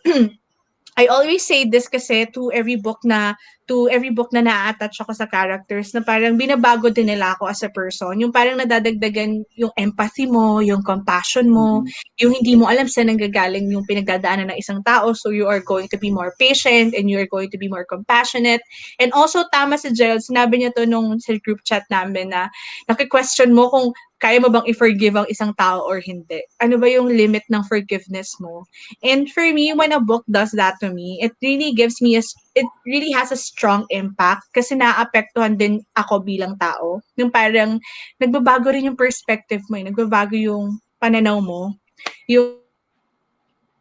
I always say this kasi to every book na na-attach ako sa characters na parang binabago din nila ako as a person. Yung parang nadadagdagan yung empathy mo, yung compassion mo, Mm-mm. yung hindi mo alam saan nanggagaling yung pinagdadaanan ng isang tao. So you are going to be more patient and you are going to be more compassionate. And also, tama si Gerald, sinabi niya to nung sa group chat namin na naki-question mo kung kaya mo bang i-forgive ang isang tao or hindi. Ano ba yung limit ng forgiveness mo? And for me, when a book does that to me, it really gives me it really has a strong impact kasi naapektuhan din ako bilang tao. Yung parang nagbabago rin yung perspective mo, nagbabago yung pananaw mo. Yung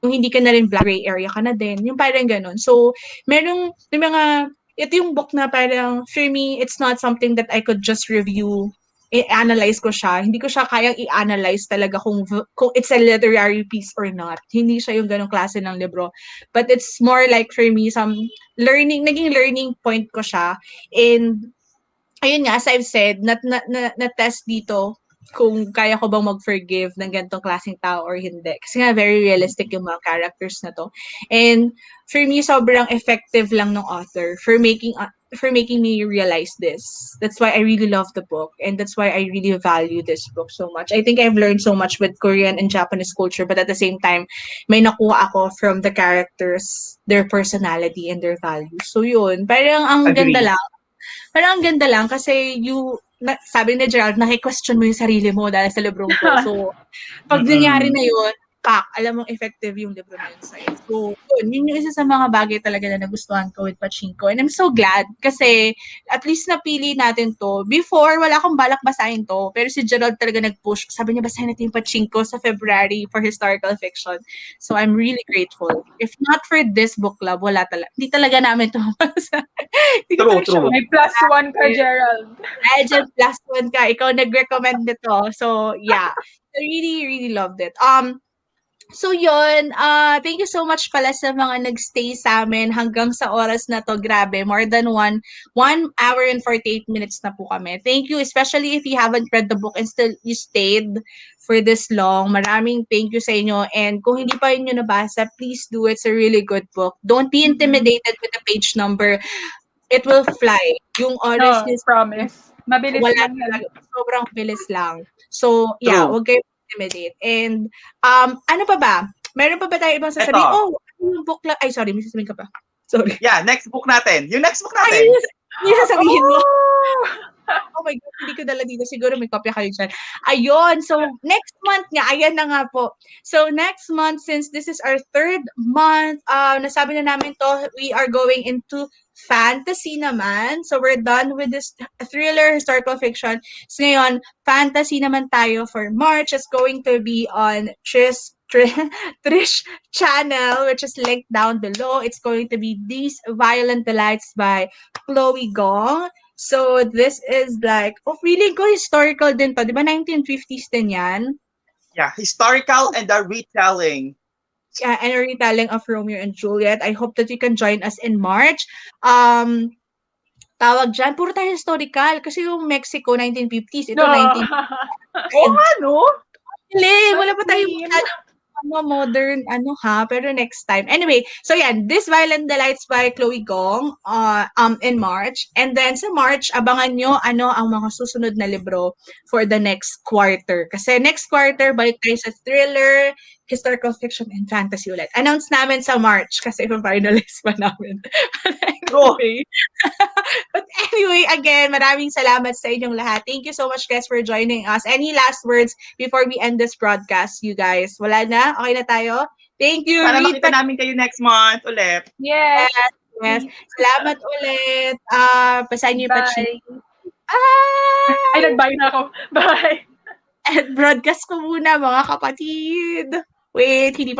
hindi ka na rin black and white, yung gray area ka na din. Yung parang ganun. So, may ito yung book na parang, for me, it's not something that I could just review i-analyze ko siya. Hindi ko siya kayang i-analyze talaga kung it's a literary piece or not. Hindi siya yung ganong klase ng libro. But it's more like for me, naging learning point ko siya. And ayun nga, as I've said, na test dito kung kaya ko bang mag-forgive ng ganitong klaseng tao or hindi. Kasi nga, very realistic yung mga characters na to. And for me, sobrang effective lang ng author for making me realize this. That's why I really love the book. And that's why I really value this book so much. I think I've learned so much with Korean and Japanese culture, but at the same time, may nakuha ako from the characters, their personality, and their values. So yun, parang ang ganda Agree. lang. Parang ang ganda lang kasi sabi ni Gerald, naki-question mo yung sarili mo dahil sa librong to. So, pag nangyari Mm-mm. na yun, alam mong effective yung libro na yun sa'yo. So, yun yung isa sa mga bagay talaga na nagustuhan ko with Pachinko. And I'm so glad kasi at least napili natin to. Before, wala akong balak basahin to. Pero si Gerald talaga nag-push. Sabi niya, basahin natin yung Pachinko sa February for historical fiction. So, I'm really grateful. If not for this book club, wala talaga. Hindi talaga namin to mabasa. Hindi ko True, talaga siya true. May plus one ka, Gerald. dahil dyan, plus one ka. Ikaw nag-recommend nito. So, yeah. I really, really loved it. So yun, thank you so much pala sa mga nagstay sa amin hanggang sa oras na to. Grabe, more than 1 hour and 48 minutes na po kami. Thank you, especially if you haven't read the book and still you stayed for this long. Maraming thank you sa inyo. And kung hindi pa inyo nabasa, please do. It's a really good book. Don't be Mm-mm. intimidated with the page number. It will fly. Yung oras No, niya promise. Mabilis wala lang yan. talaga. Sobrang bilis lang. So, yeah, True. huwag kayo intimidate. And, ano pa ba? Meron pa ba tayo ibang sasabihin? Eto, Oh, ano yung book club? Ay, sorry, may sasabihin ka pa. Sorry. Yeah, next book natin. Yung next book Ay, natin. yung sasabihin mo. Oh! Oh my God, hindi ko dala dito. Siguro may kopya kayo dyan. Ayun. So, next month nga, ayan na nga po. So, next month, since this is our third month, nasabi na namin to, we are going into fantasy naman. So, we're done with this thriller, historical fiction. So, ngayon, fantasy naman tayo for March. It's going to be on Trish channel, which is linked down below. It's going to be These Violent Delights by Chloe Gong. So, this is like, feeling ko historical din to. Di ba 1950s din yan? Yeah, historical and the retelling. Yeah, and a retelling of Romeo and Juliet. I hope that you can join us in March. Um, tawag dyan, puro tayo historical. Kasi yung Mexico, 1950s. Ito, No. Oo nga, no? Galing! Wala pa tayong Queen. modern, pero next time. Anyway, so yan, This Violent Delights by Chloe Gong in March. And then sa March, abangan nyo ang mga susunod na libro for the next quarter. Kasi next quarter, balik tayo sa thriller, historical fiction, and fantasy ulit. Announce namin sa March kasi finalize pa namin. True. Anyway, but anyway, again, maraming salamat sa inyong lahat. Thank you so much, guys, for joining us. Any last words before we end this broadcast, you guys? Wala na? Okay na tayo? Thank you, Sana Rita. makita namin kayo next month ulit. Yes. Yes. Please. Salamat ulit. Basahin niyo yung Pachinko. Bye. Bye! Ay, nag-bye na ako. Bye. At broadcast ko muna, mga kapatid. Wait, hindi pa siya